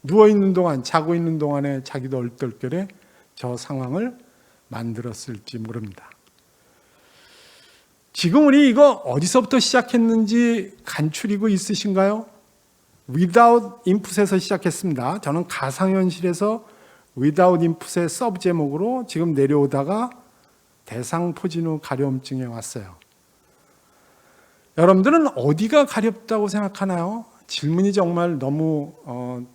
누워있는 동안, 자고 있는 동안에 자기도 얼떨결에 저 상황을 만들었을지 모릅니다. 지금 우리 이거 어디서부터 시작했는지 간추리고 있으신가요? Without Input에서 시작했습니다. 저는 가상현실에서 Without Input의 서브 제목으로 지금 내려오다가 대상포진후 가려움증에 왔어요. 여러분들은 어디가 가렵다고 생각하나요? 질문이 정말 너무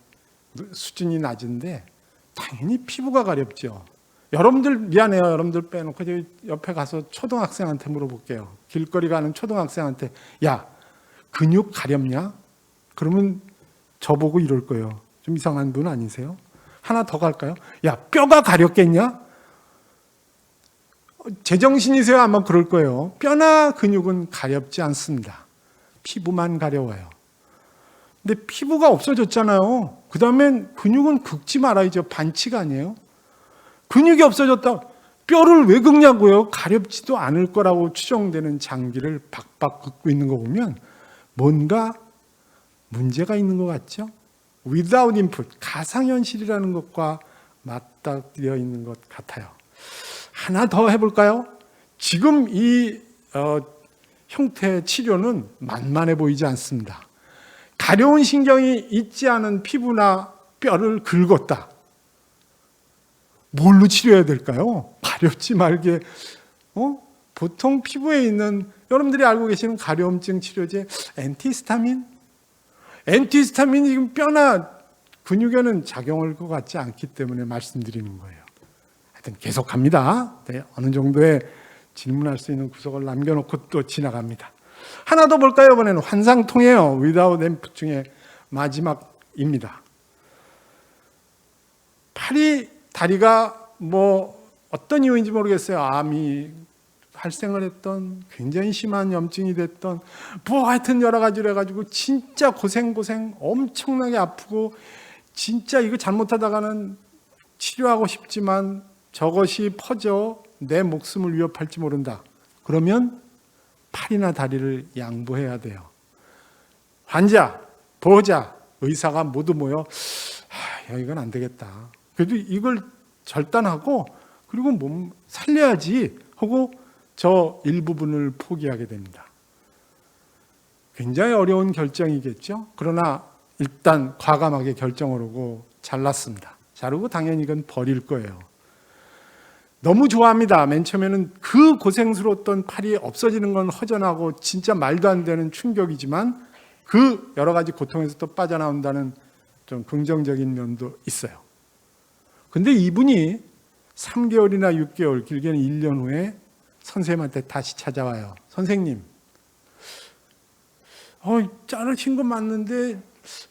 수준이 낮은데 당연히 피부가 가렵죠. 여러분들 미안해요. 여러분들 빼놓고 옆에 가서 초등학생한테 물어볼게요. 길거리 가는 초등학생한테 야, 근육 가렵냐? 그러면 저보고 이럴 거예요. 좀 이상한 분 아니세요? 하나 더 갈까요? 야, 뼈가 가렵겠냐? 제정신이세요? 아마 그럴 거예요. 뼈나 근육은 가렵지 않습니다. 피부만 가려워요. 근데 피부가 없어졌잖아요. 그 다음엔 근육은 긁지 말아야죠. 반칙 아니에요? 근육이 없어졌다. 뼈를 왜 긁냐고요? 가렵지도 않을 거라고 추정되는 장기를 박박 긁고 있는 거 보면 뭔가 문제가 있는 것 같죠? Without input, 가상현실이라는 것과 맞닿아 있는 것 같아요. 하나 더 해볼까요? 지금 이 형태의 치료는 만만해 보이지 않습니다. 가려운 신경이 있지 않은 피부나 뼈를 긁었다. 뭘로 치료해야 될까요? 가렵지 말게. 보통 피부에 있는 여러분들이 알고 계시는 가려움증 치료제 엔티히스타민? 엔티히스타민이 지금 뼈나 근육에는 작용할 것 같지 않기 때문에 말씀드리는 거예요. 하여튼 계속합니다. 네, 어느 정도의 질문할 수 있는 구석을 남겨놓고 또 지나갑니다. 하나 더 볼까요? 이번에는 환상통이에요. Without Input 중에 마지막입니다. 다리가 어떤 이유인지 모르겠어요. 암이 발생을 했던, 굉장히 심한 염증이 됐던, 하여튼 여러 가지로 해가지고 진짜 고생 엄청나게 아프고 진짜 이거 잘못하다가는 치료하고 싶지만 저것이 퍼져 내 목숨을 위협할지 모른다. 그러면 팔이나 다리를 양보해야 돼요. 환자, 보호자, 의사가 모두 모여 이건 안 되겠다. 그래도 이걸 절단하고 그리고 몸 살려야지 하고 저 일부분을 포기하게 됩니다. 굉장히 어려운 결정이겠죠. 그러나 일단 과감하게 결정을 하고 잘랐습니다. 자르고 당연히 이건 버릴 거예요. 너무 좋아합니다. 맨 처음에는 그 고생스러웠던 팔이 없어지는 건 허전하고 진짜 말도 안 되는 충격이지만 그 여러 가지 고통에서 또 빠져나온다는 좀 긍정적인 면도 있어요. 근데 이분이 3개월이나 6개월, 길게는 1년 후에 선생님한테 다시 찾아와요. 선생님, 자르신 거 맞는데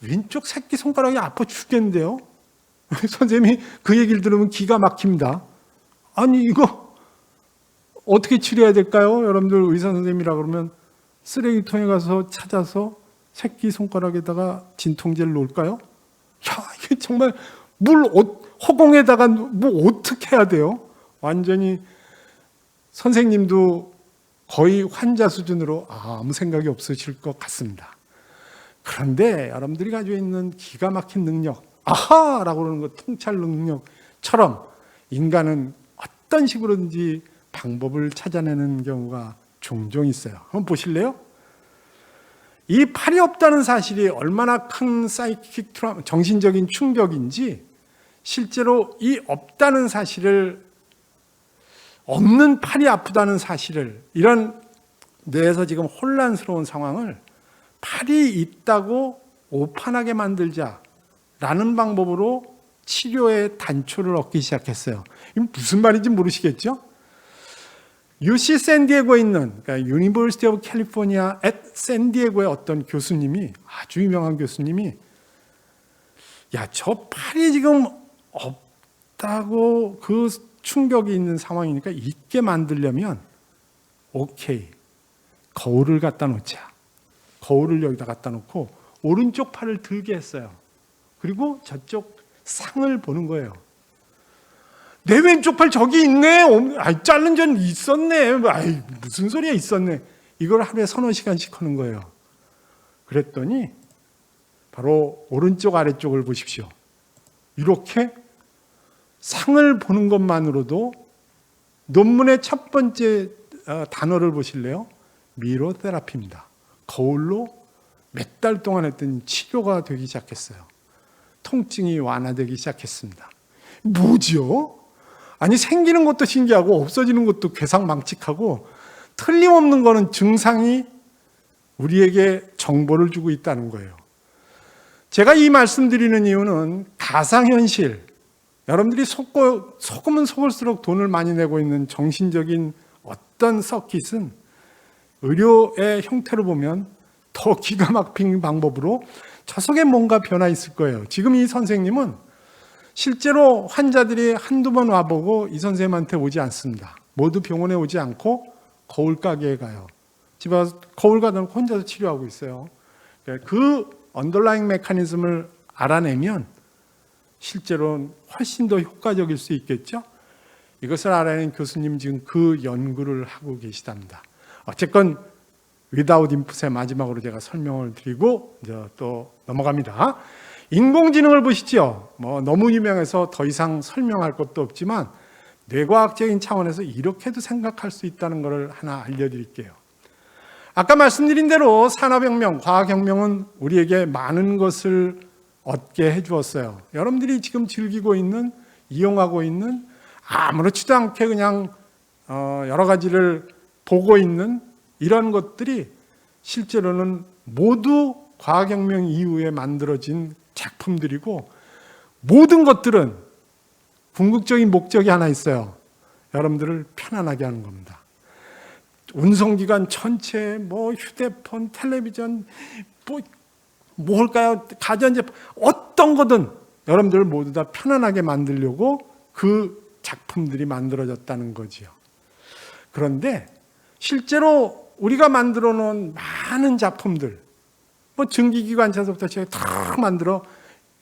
왼쪽 새끼손가락이 아파 죽겠는데요. 선생님이 그 얘기를 들으면 기가 막힙니다. 아니 이거 어떻게 치료해야 될까요? 여러분들 의사 선생님이라 그러면 쓰레기통에 가서 찾아서 새끼손가락에다가 진통제를 놓을까요? 야, 이게 정말 허공에다가 뭐 어떻게 해야 돼요? 완전히 선생님도 거의 환자 수준으로 아무 생각이 없으실 것 같습니다. 그런데 여러분들이 가지고 있는 기가 막힌 능력, 아하라고 그러는 거 통찰 능력처럼 인간은 어떤 식으로든지 방법을 찾아내는 경우가 종종 있어요. 한번 보실래요? 이 팔이 없다는 사실이 얼마나 큰 사이킥 트라우마, 정신적인 충격인지 실제로 이 없다는 사실을, 없는 팔이 아프다는 사실을, 이런 뇌에서 지금 혼란스러운 상황을 팔이 있다고 오판하게 만들자라는 방법으로 치료의 단초를 얻기 시작했어요. 이게 무슨 말인지 모르시겠죠? UC 샌디에고에 있는, 그러니까 University of California at 샌디에고의 어떤 교수님이, 아주 유명한 교수님이, 야, 저 팔이 지금 없다고 그 충격이 있는 상황이니까 있게 만들려면 오케이, 거울을 갖다 놓자. 거울을 여기다 갖다 놓고 오른쪽 팔을 들게 했어요. 그리고 저쪽 상을 보는 거예요. 내 왼쪽 팔 저기 있네. 아이, 자른 전 있었네. 아이, 무슨 소리야, 있었네. 이걸 하루에 서너 시간씩 하는 거예요. 그랬더니 바로 오른쪽 아래쪽을 보십시오. 이렇게 상을 보는 것만으로도, 논문의 첫 번째 단어를 보실래요? 미러 테라피입니다. 거울로 몇 달 동안 했더니 치료가 되기 시작했어요. 통증이 완화되기 시작했습니다. 뭐죠? 아니, 생기는 것도 신기하고 없어지는 것도 괴상망측하고, 틀림없는 거는 증상이 우리에게 정보를 주고 있다는 거예요. 제가 이 말씀드리는 이유는 가상현실, 여러분들이 속으면 속을수록 돈을 많이 내고 있는 정신적인 어떤 서킷은 의료의 형태로 보면 더 기가 막힌 방법으로 저 속에 뭔가 변화 있을 거예요. 지금 이 선생님은 실제로 환자들이 한두 번 와보고 이 선생님한테 오지 않습니다. 모두 병원에 오지 않고 거울 가게에 가요. 집에 와서 거울 가다 놓고 혼자서 치료하고 있어요. 그 언더라잉 메커니즘을 알아내면 실제로는 훨씬 더 효과적일 수 있겠죠. 이것을 알아낸 교수님 지금 그 연구를 하고 계시답니다. 어쨌건 without input의 마지막으로 제가 설명을 드리고 이제 또 넘어갑니다. 인공지능을 보시죠. 너무 유명해서 더 이상 설명할 것도 없지만 뇌과학적인 차원에서 이렇게도 생각할 수 있다는 것을 하나 알려드릴게요. 아까 말씀드린 대로 산업혁명, 과학혁명은 우리에게 많은 것을 얻게 해주었어요. 여러분들이 지금 즐기고 있는, 이용하고 있는, 아무렇지도 않게 그냥 여러 가지를 보고 있는 이런 것들이 실제로는 모두 과학혁명 이후에 만들어진 작품들이고, 모든 것들은 궁극적인 목적이 하나 있어요. 여러분들을 편안하게 하는 겁니다. 운송기관 전체, 휴대폰, 텔레비전, 뭘까요? 가전제품, 어떤 거든 여러분들을 모두 다 편안하게 만들려고 그 작품들이 만들어졌다는 거지요. 그런데 실제로 우리가 만들어 놓은 많은 작품들, 증기기관차서부터 다 만들어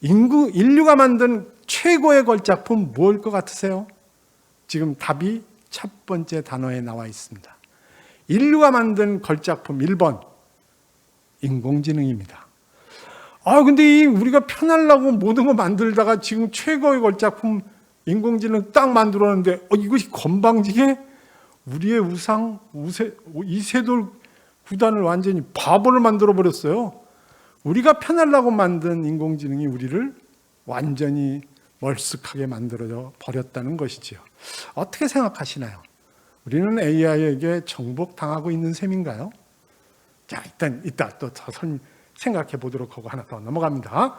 인류가 만든 최고의 걸작품 뭘 것 같으세요? 지금 답이 첫 번째 단어에 나와 있습니다. 인류가 만든 걸작품 1번, 인공지능입니다. 근데 우리가 편하려고 모든 거 만들다가 지금 최고의 걸작품 인공지능 딱 만들었는데 이것이 건방지게 우리의 우상, 이세돌 구단을 완전히 바보를 만들어 버렸어요. 우리가 편하려고 만든 인공지능이 우리를 완전히 멀쓱하게 만들어 버렸다는 것이지요. 어떻게 생각하시나요? 우리는 AI에게 정복당하고 있는 셈인가요? 자, 일단 이따 또 생각해 보도록 하고 하나 더 넘어갑니다.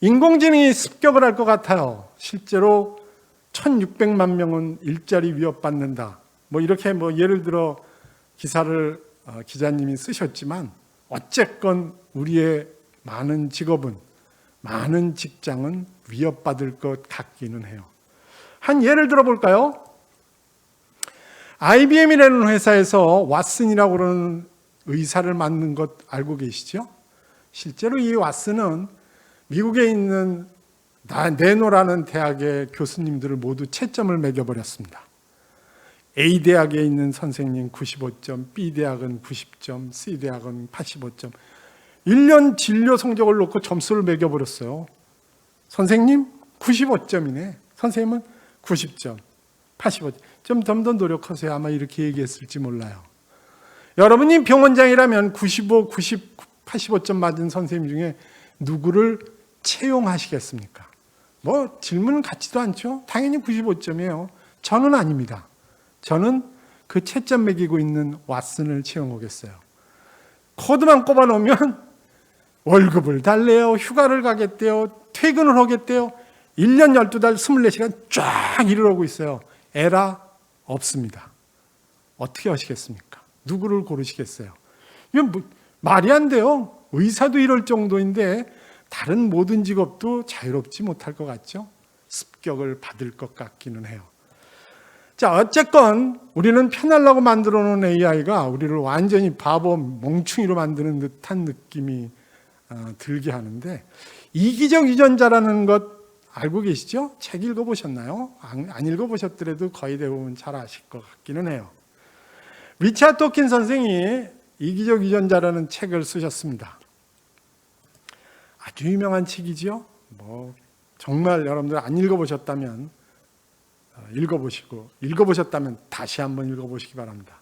인공지능이 습격을 할 것 같아요. 실제로 1600만 명은 일자리 위협받는다. 이렇게 예를 들어 기사를 기자님이 쓰셨지만 어쨌건 우리의 많은 직업은, 많은 직장은 위협받을 것 같기는 해요. 한 예를 들어볼까요? IBM이라는 회사에서 왓슨이라고 그러는 의사를 만든 것 알고 계시죠? 실제로 이 왓슨은 미국에 있는 네노라는 대학의 교수님들을 모두 채점을 매겨버렸습니다. A 대학에 있는 선생님 95점, B 대학은 90점, C 대학은 85점. 1년 진료 성적을 놓고 점수를 매겨버렸어요. 선생님 95점이네. 선생님은 90점, 85점. 좀 더 노력하세요. 아마 이렇게 얘기했을지 몰라요. 여러분이 병원장이라면 95, 90, 85점 맞은 선생님 중에 누구를 채용하시겠습니까? 뭐 질문은 같지도 않죠. 당연히 95점이에요. 저는 아닙니다. 저는 그 채점 매기고 있는 왓슨을 채용하겠어요. 코드만 꼽아놓으면 월급을 달래요. 휴가를 가겠대요. 퇴근을 하겠대요. 1년 12달 24시간 쫙 일을 하고 있어요. 에라 없습니다. 어떻게 하시겠습니까? 누구를 고르시겠어요? 이건 뭐, 말이 안 돼요. 의사도 이럴 정도인데 다른 모든 직업도 자유롭지 못할 것 같죠? 습격을 받을 것 같기는 해요. 자, 어쨌건 우리는 편하려고 만들어 놓은 AI가 우리를 완전히 바보, 멍충이로 만드는 듯한 느낌이 들게 하는데, 이기적 유전자라는 것 알고 계시죠? 책 읽어보셨나요? 안 읽어보셨더라도 거의 대부분 잘 아실 것 같기는 해요. 리차드 도킨 선생이 이기적 유전자라는 책을 쓰셨습니다. 아주 유명한 책이죠. 뭐 정말 여러분들 안 읽어보셨다면 읽어보시고, 읽어보셨다면 다시 한번 읽어보시기 바랍니다.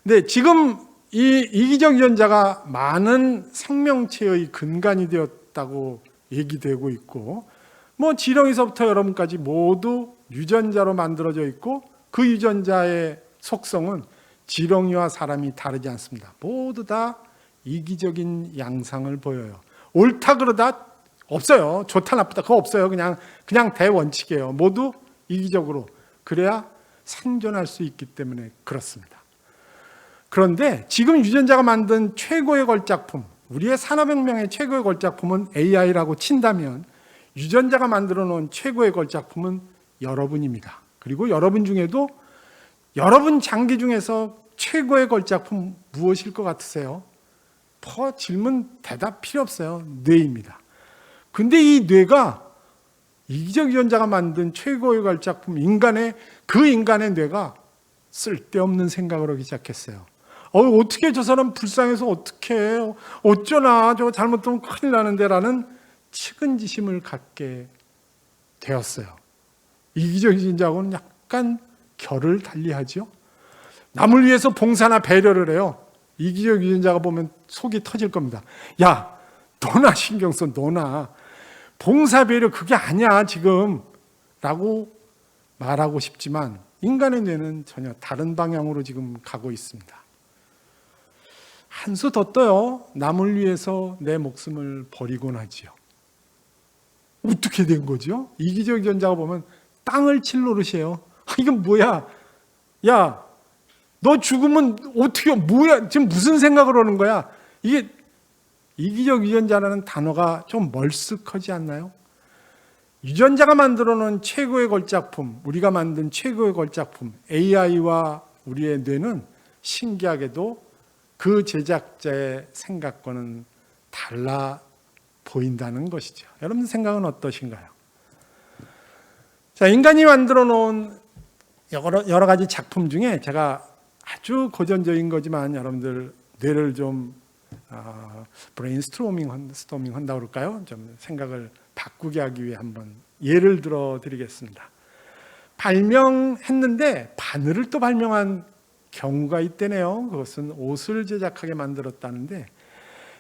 근데 지금 이 이기적 유전자가 많은 생명체의 근간이 되었다고 얘기되고 있고, 뭐 지렁이서부터 여러분까지 모두 유전자로 만들어져 있고, 그 유전자의 속성은 지렁이와 사람이 다르지 않습니다. 모두 다 이기적인 양상을 보여요. 옳다 그러다 없어요. 좋다 나쁘다 그거 없어요. 그냥 대원칙이에요. 모두 이기적으로. 그래야 생존할 수 있기 때문에 그렇습니다. 그런데 지금 유전자가 만든 최고의 걸작품, 우리의 산업혁명의 최고의 걸작품은 AI라고 친다면, 유전자가 만들어 놓은 최고의 걸작품은 여러분입니다. 그리고 여러분 중에도 여러분 장기 중에서 최고의 걸작품 무엇일 것 같으세요? 질문 대답 필요 없어요. 뇌입니다. 근데 이 뇌가 이기적 유전자가 만든 최고의 걸작품, 그 인간의 뇌가 쓸데없는 생각을 하기 시작했어요. 어떻게 저 사람 불쌍해서 어떻게 해요? 어쩌나 저거 잘못하면 큰일 나는데 라는 측은지심을 갖게 되었어요. 이기적 유전자하고는 약간 결을 달리하죠. 남을 위해서 봉사나 배려를 해요. 이기적 유전자가 보면 속이 터질 겁니다. 야, 너나 신경 써, 너나. 봉사 배려 그게 아니야 지금 라고 말하고 싶지만, 인간의 뇌는 전혀 다른 방향으로 지금 가고 있습니다. 한 수 더 떠요. 남을 위해서 내 목숨을 버리곤 하지요. 어떻게 된 거죠? 이기적 유전자가 보면 땅을 칠 노릇이에요. 이건 뭐야? 야, 너 죽으면 어떻게, 뭐야? 지금 무슨 생각을 하는 거야? 이게 이기적 유전자라는 단어가 좀 멀쓱하지 않나요? 유전자가 만들어 놓은 최고의 걸작품, 우리가 만든 최고의 걸작품, AI와 우리의 뇌는 신기하게도 그 제작자의 생각과는 달라 보인다는 것이죠. 여러분 생각은 어떠신가요? 자, 인간이 만들어 놓은 여러 가지 작품 중에 제가 아주 고전적인 거지만 여러분들 뇌를 좀 브레인스토밍 한다고 그럴까요? 좀 생각을 바꾸게 하기 위해 한번 예를 들어 드리겠습니다. 발명했는데 바늘을 또 발명한 경우가 있대네요. 그것은 옷을 제작하게 만들었다는데,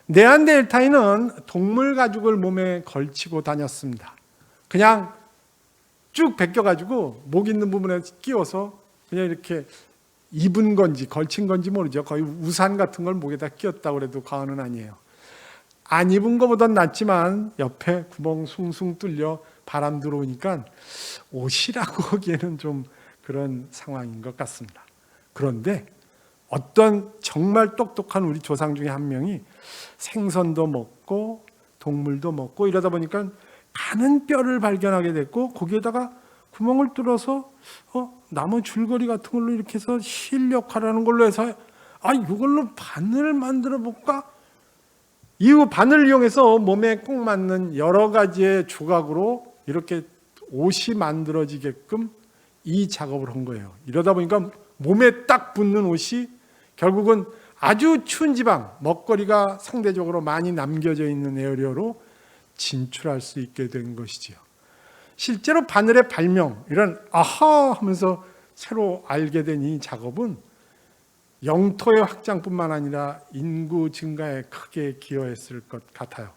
네안데르탈인은 동물 가죽을 몸에 걸치고 다녔습니다. 그냥 쭉 벗겨가지고 목 있는 부분에 끼워서 그냥 이렇게 입은 건지 걸친 건지 모르죠. 거의 우산 같은 걸 목에다 끼웠다고 해도 과언은 아니에요. 안 입은 것보단 낫지만 옆에 구멍 숭숭 뚫려 바람 들어오니까 옷이라고 하기에는 좀 그런 상황인 것 같습니다. 그런데 어떤 정말 똑똑한 우리 조상 중에 한 명이 생선도 먹고 동물도 먹고 이러다 보니까 가는 뼈를 발견하게 됐고 거기에다가 구멍을 뚫어서 나무 줄거리 같은 걸로 이렇게 해서 실 역할하는 걸로 해서 이걸로 바늘 만들어 볼까? 이 바늘을 이용해서 몸에 꼭 맞는 여러 가지의 조각으로 이렇게 옷이 만들어지게끔 이 작업을 한 거예요. 이러다 보니까 몸에 딱 붙는 옷이 결국은 아주 추운 지방, 먹거리가 상대적으로 많이 남겨져 있는 에어리어로 진출할 수 있게 된 것이지요. 실제로 바늘의 발명, 이런 아하 하면서 새로 알게 된 이 작업은 영토의 확장뿐만 아니라 인구 증가에 크게 기여했을 것 같아요.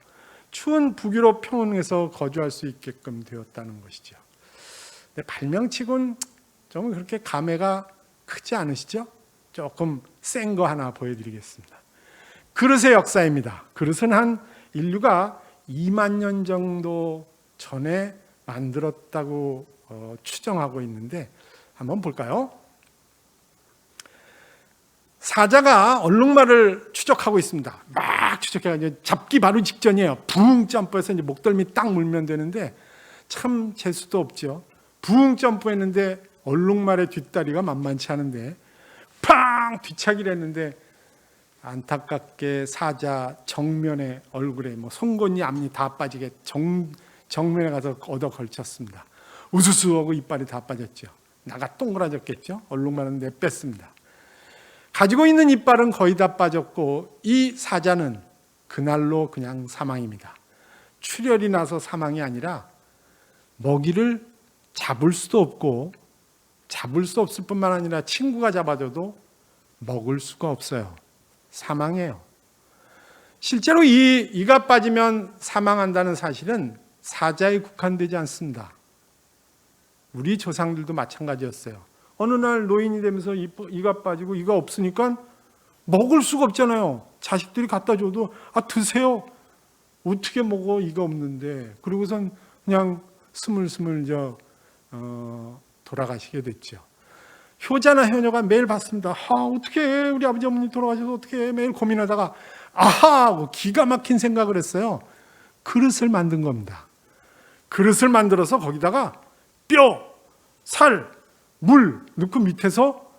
추운 북유럽 평원에서 거주할 수 있게끔 되었다는 것이죠. 근데 발명치곤 좀 그렇게 감회가 크지 않으시죠? 조금 센 거 하나 보여드리겠습니다. 그릇의 역사입니다. 그릇은 한 인류가 2만 년 정도 전에 만들었다고 추정하고 있는데 한번 볼까요? 사자가 얼룩말을 추적하고 있습니다. 막 추적해가지고 잡기 바로 직전이에요. 붕 점프해서 이제 목덜미 딱 물면 되는데 참 재수도 없죠. 붕 점프했는데 얼룩말의 뒷다리가 만만치 않은데 팡 뒤차기를 했는데 안타깝게 사자 정면에 얼굴에 송곳니 앞니 다 빠지게 정면에 가서 얻어 걸쳤습니다. 우수수하고 이빨이 다 빠졌죠. 나가 동그라졌겠죠. 얼룩말은 내뺐습니다. 가지고 있는 이빨은 거의 다 빠졌고 이 사자는 그날로 그냥 사망입니다. 출혈이 나서 사망이 아니라 먹이를 잡을 수도 없고 잡을 수 없을 뿐만 아니라 친구가 잡아줘도 먹을 수가 없어요. 사망해요. 실제로 이가 빠지면 사망한다는 사실은 사자에 국한되지 않습니다. 우리 조상들도 마찬가지였어요. 어느 날 노인이 되면서 이가 빠지고 이가 없으니까 먹을 수가 없잖아요. 자식들이 갖다 줘도 드세요. 어떻게 먹어 이가 없는데. 그리고선 그냥 스물스물 돌아가시게 됐죠. 효자나 효녀가 매일 봤습니다. 어떻게 우리 아버지 어머니 돌아가셔서 어떻게 매일 고민하다가 하고 기가 막힌 생각을 했어요. 그릇을 만든 겁니다. 그릇을 만들어서 거기다가 뼈, 살, 물 넣고 밑에서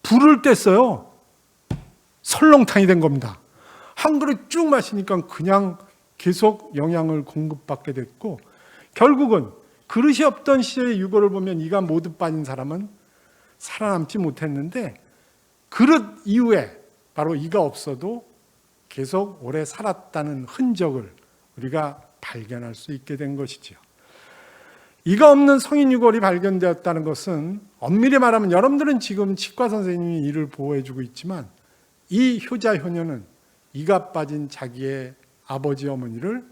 불을 뗐어요. 설렁탕이 된 겁니다. 한 그릇 쭉 마시니까 그냥 계속 영양을 공급받게 됐고 결국은 그릇이 없던 시절의 유고를 보면 이가 모두 빠진 사람은 살아남지 못했는데 그릇 이후에 바로 이가 없어도 계속 오래 살았다는 흔적을 우리가 발견할 수 있게 된 것이죠. 이가 없는 성인 유골이 발견되었다는 것은 엄밀히 말하면 여러분들은 지금 치과 선생님이 이를 보호해주고 있지만 이 효자 효녀는 이가 빠진 자기의 아버지 어머니를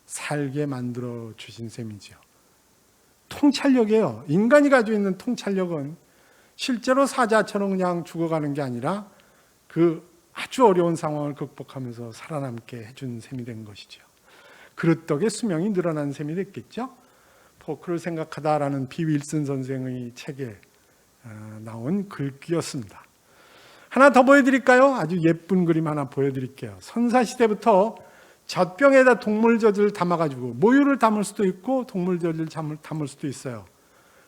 살게 만들어 주신 셈이죠. 통찰력이에요. 인간이 가지고 있는 통찰력은 실제로 사자처럼 그냥 죽어가는 게 아니라 그 아주 어려운 상황을 극복하면서 살아남게 해준 셈이 된 것이죠. 그릇 덕에 수명이 늘어난 셈이 됐겠죠. 포크를 생각하다라는 비 윌슨 선생의 책에 나온 글귀였습니다. 하나 더 보여드릴까요? 아주 예쁜 그림 하나 보여드릴게요. 선사시대부터 젖병에다 동물젖을 담아가지고 모유를 담을 수도 있고 동물젖을 담을 수도 있어요.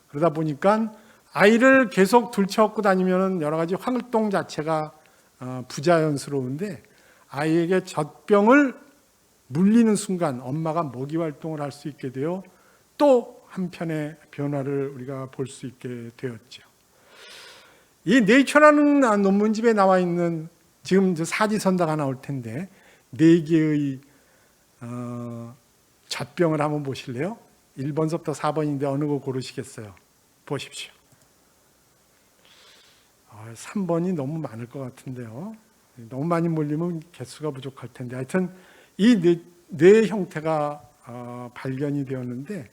그러다 보니까 아이를 계속 둘쳐업고 다니면 여러 가지 활동 자체가 부자연스러운데 아이에게 젖병을 물리는 순간 엄마가 먹이 활동을 할 수 있게 되어 또 한편의 변화를 우리가 볼 수 있게 되었죠. 이 네이처라는 논문집에 나와 있는 지금 사지선다가 나올 텐데 4개의 젖병을 한번 보실래요? 1번서부터 4번인데 어느 거 고르시겠어요? 보십시오. 3번이 너무 많을 것 같은데요. 너무 많이 몰리면 개수가 부족할 텐데 하여튼 이 네 형태가 발견이 되었는데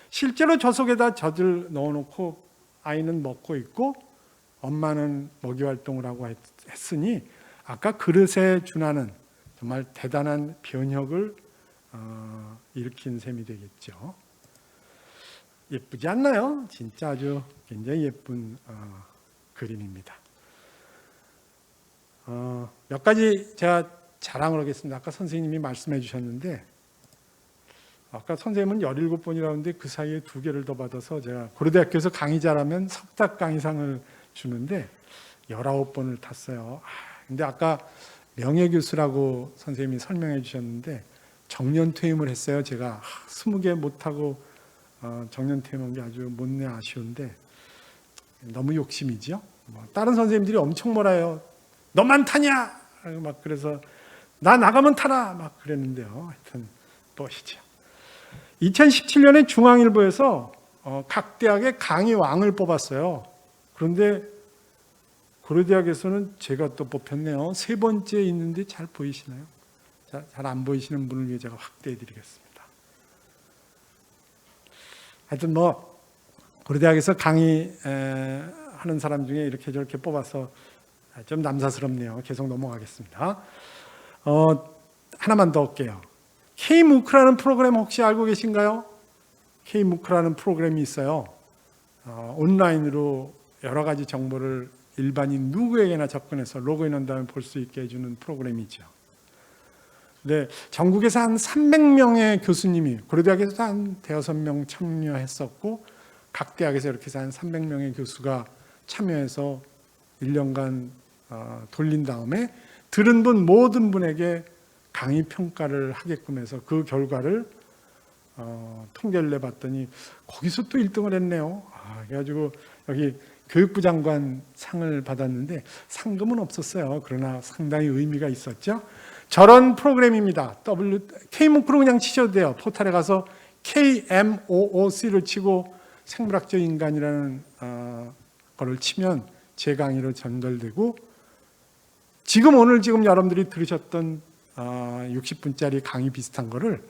실제로 저 속에다 젖을 넣어놓고 아이는 먹고 있고 엄마는 먹이 활동을 하고 했으니 아까 그릇에 준하는 정말 대단한 변혁을 일으킨 셈이 되겠죠. 예쁘지 않나요? 진짜 아주 굉장히 예쁜 그림입니다. 몇 가지 제가 자랑을 하겠습니다. 아까 선생님이 말씀해 주셨는데, 아까 선생님은 17번이라고 했는데 그 사이에 2개를 더 받아서 제가 고려대학교에서 강의 잘하면 석탁 강의상을 주는데 19번을 탔어요. 근데 아까 명예교수라고 선생님이 설명해 주셨는데 정년퇴임을 했어요. 제가 20개 못하고 정년퇴임한 게 아주 못내 아쉬운데 너무 욕심이죠. 다른 선생님들이 엄청 뭐라요. 너만 타냐? 막 그래서 나 나가면 타라 막 그랬는데요. 하여튼 보시죠. 2017년에 중앙일보에서 각 대학의 강의 왕을 뽑았어요. 그런데 고려대학에서는 제가 또 뽑혔네요. 3번째 있는데 잘 보이시나요? 잘 안 보이시는 분을 위해 제가 확대해 드리겠습니다. 하여튼 고려대학에서 강의 하는 사람 중에 이렇게 저렇게 뽑아서 좀 남사스럽네요. 계속 넘어가겠습니다. 하나만 더 할게요. K-MOOC라는 프로그램 혹시 알고 계신가요? K-MOOC라는 프로그램이 있어요. 온라인으로 여러 가지 정보를 일반인 누구에게나 접근해서 로그인한 다음에 볼 수 있게 해주는 프로그램이죠. 네, 전국에서 한 300명의 교수님이 고려대학에서 한 5명 참여했었고 각 대학에서 이렇게 해서 한 300명의 교수가 참여해서 1년간 돌린 다음에 들은 분 모든 분에게 강의 평가를 하게끔 해서 그 결과를 통계를 내봤더니 거기서 또 1등을 했네요. 그래가지고 여기 교육부 장관 상을 받았는데 상금은 없었어요. 그러나 상당히 의미가 있었죠. 저런 프로그램입니다. K-MOOC로 그냥 치셔도 돼요. 포털에 가서 KMOOC를 치고 생물학적 인간이라는 거를 치면 제 강의로 전달되고 오늘 여러분들이 들으셨던 60분짜리 강의 비슷한 거를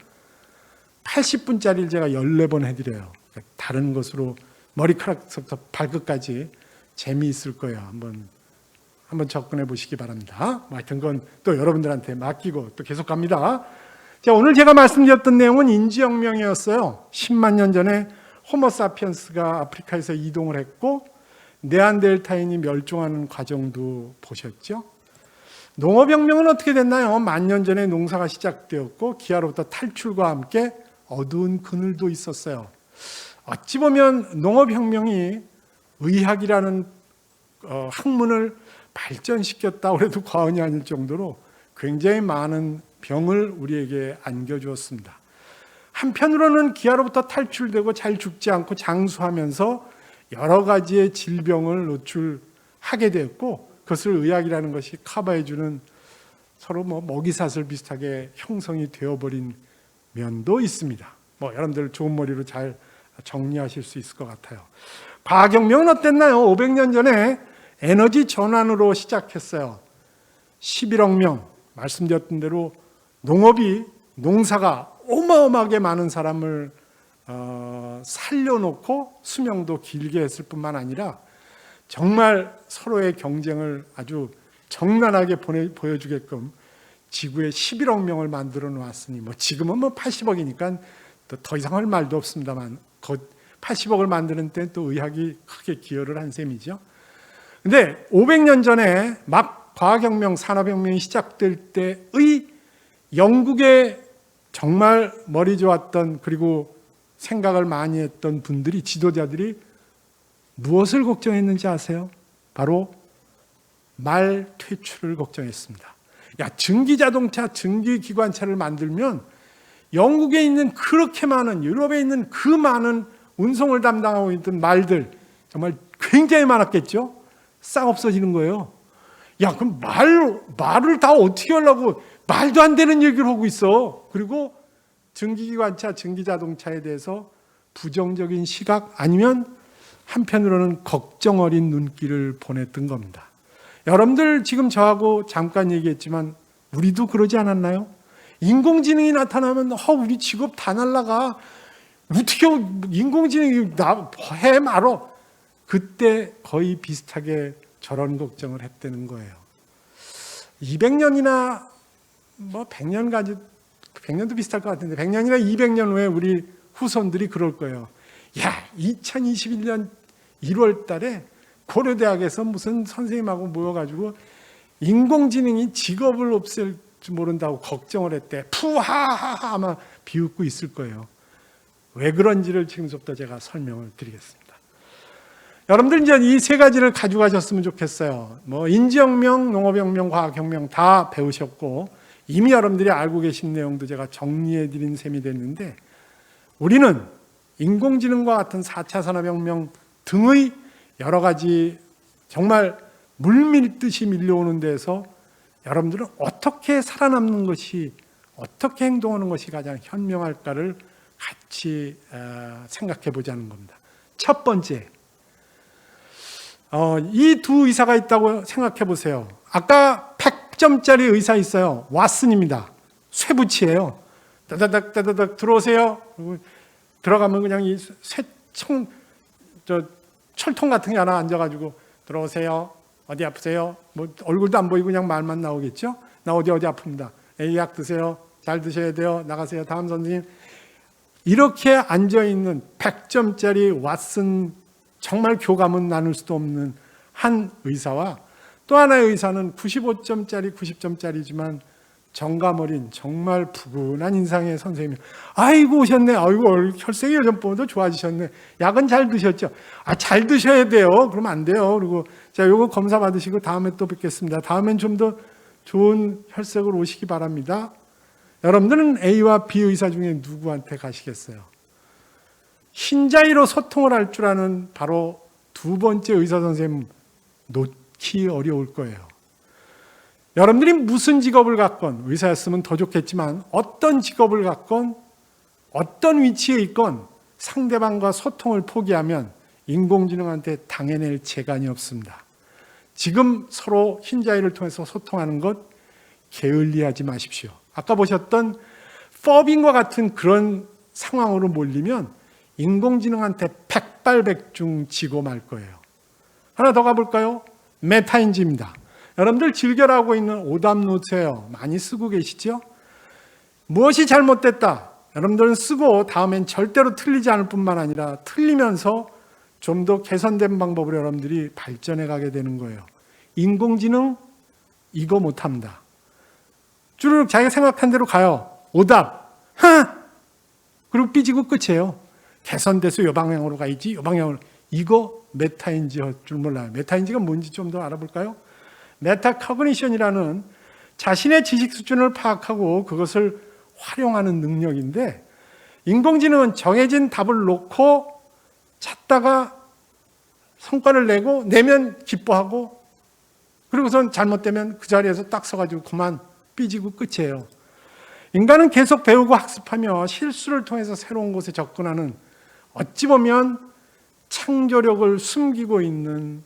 80분짜리를 제가 14번 해드려요. 다른 것으로 머리카락부터 발끝까지 재미있을 거예요. 한번 접근해 보시기 바랍니다. 하여튼 건 또 여러분들한테 맡기고 또 계속 갑니다. 자, 오늘 제가 말씀드렸던 내용은 인지혁명이었어요. 10만 년 전에 호모사피엔스가 아프리카에서 이동을 했고 네안데르탈인이 멸종하는 과정도 보셨죠. 농업혁명은 어떻게 됐나요? 10,000년 전에 농사가 시작되었고 기아로부터 탈출과 함께 어두운 그늘도 있었어요. 어찌 보면 농업혁명이 의학이라는 학문을 발전시켰다고 해도 과언이 아닐 정도로 굉장히 많은 병을 우리에게 안겨주었습니다. 한편으로는 기아로부터 탈출되고 잘 죽지 않고 장수하면서 여러 가지의 질병을 노출하게 되었고 그것을 의학이라는 것이 커버해주는 서로 먹이사슬 비슷하게 형성이 되어버린 면도 있습니다. 여러분들 좋은 머리로 잘 정리하실 수 있을 것 같아요. 과학혁명은 어땠나요? 500년 전에 에너지 전환으로 시작했어요. 11억 명, 말씀드렸던 대로 농사가 어마어마하게 많은 사람을 살려놓고 수명도 길게 했을 뿐만 아니라 정말 서로의 경쟁을 아주 정난하게 보여주게끔 지구에 11억 명을 만들어 놓았으니 지금은 80억이니까 더 이상 할 말도 없습니다만 80억을 만드는 때는 또 의학이 크게 기여를 한 셈이죠. 근데 500년 전에 막 과학혁명, 산업혁명이 시작될 때의 영국의 정말 머리 좋았던 그리고 생각을 많이 했던 분들이 지도자들이 무엇을 걱정했는지 아세요? 바로 말 퇴출을 걱정했습니다. 전기자동차, 전기기관차를 만들면 영국에 있는 그렇게 많은, 유럽에 있는 그 많은 운송을 담당하고 있던 말들 정말 굉장히 많았겠죠? 싹 없어지는 거예요. 그럼 말을 다 어떻게 하려고 말도 안 되는 얘기를 하고 있어. 그리고 전기기관차, 전기자동차에 대해서 부정적인 시각 아니면 한편으로는 걱정 어린 눈길을 보냈던 겁니다. 여러분들 지금 저하고 잠깐 얘기했지만 우리도 그러지 않았나요? 인공지능이 나타나면 우리 직업 다 날라가. 어떻게 인공지능이 해 말어. 그때 거의 비슷하게 저런 걱정을 했다는 거예요. 200년이나 100년도 비슷할 것 같은데 100년이나 200년 후에 우리 후손들이 그럴 거예요. 2021년 1월 달에 고려대학에서 무슨 선생님하고 모여가지고 인공지능이 직업을 없앨 줄 모른다고 걱정을 했대. 푸하하하 아마 비웃고 있을 거예요. 왜 그런지를 지금부터 제가 설명을 드리겠습니다. 여러분들 이제 이 세 가지를 가져가셨으면 좋겠어요. 뭐 인지혁명, 농업혁명, 과학혁명 다 배우셨고 이미 여러분들이 알고 계신 내용도 제가 정리해 드린 셈이 됐는데, 우리는 인공지능과 같은 4차 산업혁명 등의 여러 가지 정말 물밀듯이 밀려오는 데서 여러분들은 어떻게 살아남는 것이, 어떻게 행동하는 것이 가장 현명할까를 같이 생각해 보자는 겁니다. 첫 번째, 이 두 의사가 있다고 생각해 보세요. 아까 100점짜리 의사 있어요. 왓슨입니다. 쇠붙이에요. 따다닥 들어오세요. 그리고 들어가면 그냥 이 철통 같은 게 하나 앉아가지고 들어오세요. 어디 아프세요? 뭐 얼굴도 안 보이고 그냥 말만 나오겠죠? 나 어디 아픕니다. 약 드세요. 잘 드셔야 돼요. 나가세요. 다음 선생님. 이렇게 앉아있는 100점짜리 왓슨, 정말 교감은 나눌 수도 없는 한 의사와 또 하나의 의사는 95점짜리 90점짜리지만 정감 어린 정말 푸근한 인상의 선생님. 아이고 오셨네. 아이고 혈색이 예전보다 좋아지셨네. 약은 잘 드셨죠? 잘 드셔야 돼요. 그러면 안 돼요. 그리고 자, 요거 검사 받으시고 다음에 또 뵙겠습니다. 다음엔 좀 더 좋은 혈색으로 오시기 바랍니다. 여러분들은 A와 B 의사 중에 누구한테 가시겠어요? 흰자위로 소통을 할 줄 아는 바로 두 번째 의사 선생님 놓기 어려울 거예요. 여러분들이 무슨 직업을 갖건, 의사였으면 더 좋겠지만 어떤 직업을 갖건 어떤 위치에 있건 상대방과 소통을 포기하면 인공지능한테 당해낼 재간이 없습니다. 지금 서로 흰자위를 통해서 소통하는 것 게을리하지 마십시오. 아까 보셨던 퍼빙과 같은 그런 상황으로 몰리면 인공지능한테 백발백중 지고 말 거예요. 하나 더 가볼까요? 메타인지입니다. 여러분들 즐겨라 하고 있는 오답노트예요. 많이 쓰고 계시죠? 무엇이 잘못됐다. 여러분들은 쓰고 다음엔 절대로 틀리지 않을 뿐만 아니라 틀리면서 좀 더 개선된 방법으로 여러분들이 발전해 가게 되는 거예요. 인공지능 이거 못합니다. 쭈르륵 자기가 생각한 대로 가요. 오답. 그리고 삐지고 끝이에요. 개선돼서 이 방향으로 가야지. 이 방향으로. 이거 메타인지 할 줄 몰라요. 메타인지가 뭔지 좀 더 알아볼까요? 메타커그니션이라는 자신의 지식 수준을 파악하고 그것을 활용하는 능력인데, 인공지능은 정해진 답을 놓고 찾다가 성과를 내고 내면 기뻐하고, 그리고선 잘못되면 그 자리에서 딱 서가지고 그만 삐지고 끝이에요. 인간은 계속 배우고 학습하며 실수를 통해서 새로운 곳에 접근하는, 어찌 보면 창조력을 숨기고 있는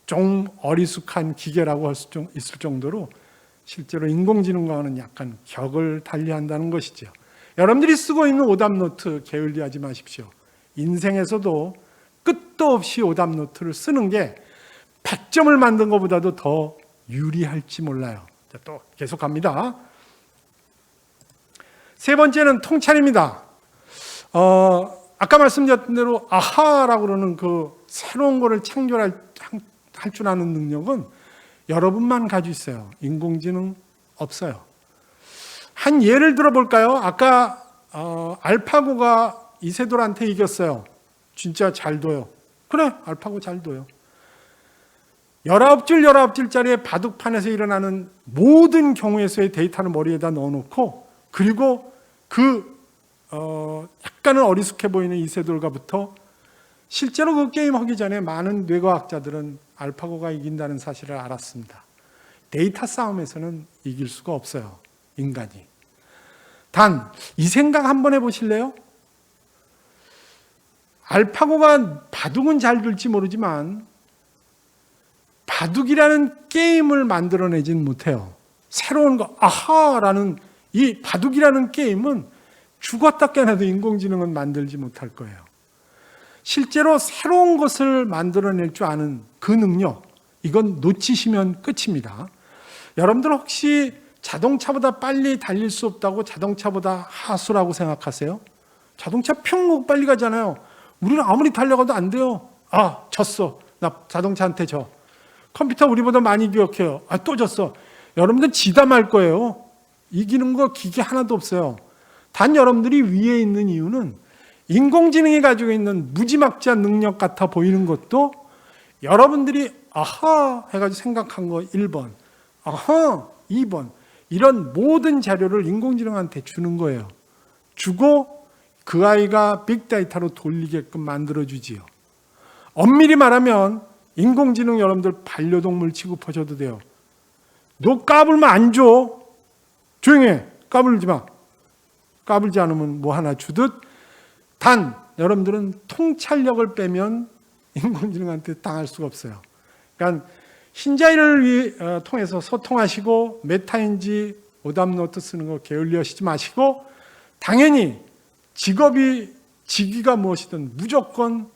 좀 어리숙한 기계라고 할 수 있을 정도로 실제로 인공지능과는 약간 격을 달리한다는 것이죠. 여러분들이 쓰고 있는 오답노트 게을리하지 마십시오. 인생에서도 끝도 없이 오답노트를 쓰는 게 100점을 만든 것보다도 더 유리할지 몰라요. 자, 또 계속 갑니다. 세 번째는 통찰입니다. 아까 말씀드렸던 대로 아하라고 그러는 그 새로운 거를 창조할 줄 아는 능력은 여러분만 가지고 있어요. 인공지능 없어요. 한 예를 들어볼까요? 아까 알파고가 이세돌한테 이겼어요. 진짜 잘 둬요. 그래, 알파고 잘 둬요. 19줄짜리의 바둑판에서 일어나는 모든 경우에서의 데이터를 머리에다 넣어놓고, 그리고 약간은 어리숙해 보이는 이세돌과부터 실제로 그 게임 하기 전에 많은 뇌과학자들은 알파고가 이긴다는 사실을 알았습니다. 데이터 싸움에서는 이길 수가 없어요, 인간이. 단, 이 생각 한번 해보실래요? 알파고가 바둑은 잘 둘지 모르지만 바둑이라는 게임을 만들어내진 못해요. 새로운 거, 아하라는 이 바둑이라는 게임은 죽었다 깨어나도 인공지능은 만들지 못할 거예요. 실제로 새로운 것을 만들어낼 줄 아는 그 능력, 이건 놓치시면 끝입니다. 여러분들 혹시 자동차보다 빨리 달릴 수 없다고 자동차보다 하수라고 생각하세요? 자동차 평 빨리 가잖아요. 우리는 아무리 달려가도 안 돼요. 졌어. 나 자동차한테 져. 컴퓨터 우리보다 많이 기억해요. 또 졌어. 여러분들 지다 말 거예요. 이기는 거 기계 하나도 없어요. 단 여러분들이 위에 있는 이유는 인공지능이 가지고 있는 무지막지한 능력 같아 보이는 것도 여러분들이 아하 해가지고 생각한 거 1번, 아하 2번 이런 모든 자료를 인공지능한테 주는 거예요. 주고 그 아이가 빅데이터로 돌리게끔 만들어주지요. 엄밀히 말하면 인공지능 여러분들 반려동물 취급하셔도 돼요. 너 까불면 안 줘. 조용히 해. 까불지 마. 까불지 않으면 뭐 하나 주듯 단 여러분들은 통찰력을 빼면 인공지능한테 당할 수가 없어요. 그러니까 흰자위를 통해서 소통하시고 메타인지 오답노트 쓰는 거 게을리하시지 마시고 당연히 직위가 무엇이든 무조건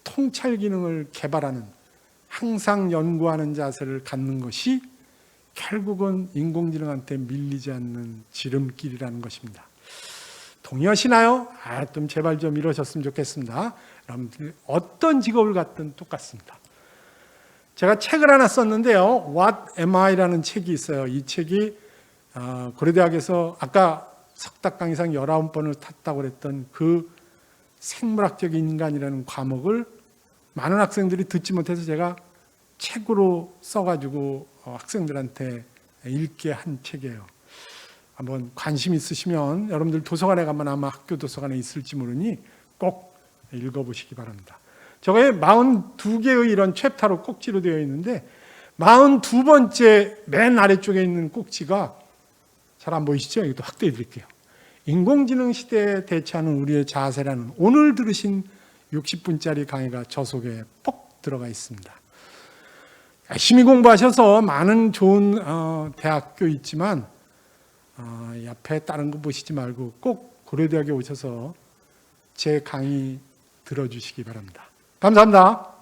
통찰 기능을 개발하는 항상 연구하는 자세를 갖는 것이 결국은 인공지능한테 밀리지 않는 지름길이라는 것입니다. 동의하시나요? 좀 제발 좀 이러셨으면 좋겠습니다. 여러분들 어떤 직업을 갖든 똑같습니다. 제가 책을 하나 썼는데요. What am I?라는 책이 있어요. 이 책이 고려대학에서 아까 석달 강의상 19번을 탔다고 그랬던 그 생물학적인 인간이라는 과목을 많은 학생들이 듣지 못해서 제가 책으로 써가지고 학생들한테 읽게 한 책이에요. 한번 관심 있으시면 여러분들 도서관에 가면 아마 학교 도서관에 있을지 모르니 꼭 읽어보시기 바랍니다. 저게 42개의 이런 챕터로 꼭지로 되어 있는데 42번째 맨 아래쪽에 있는 꼭지가 잘 안 보이시죠? 이것도 확대해 드릴게요. 인공지능 시대에 대처하는 우리의 자세라는 오늘 들으신 60분짜리 강의가 저 속에 꼭 들어가 있습니다. 열심히 공부하셔서 많은 좋은 대학교 있지만 옆에 다른 거 보시지 말고 꼭 고려대학에 오셔서 제 강의 들어주시기 바랍니다. 감사합니다.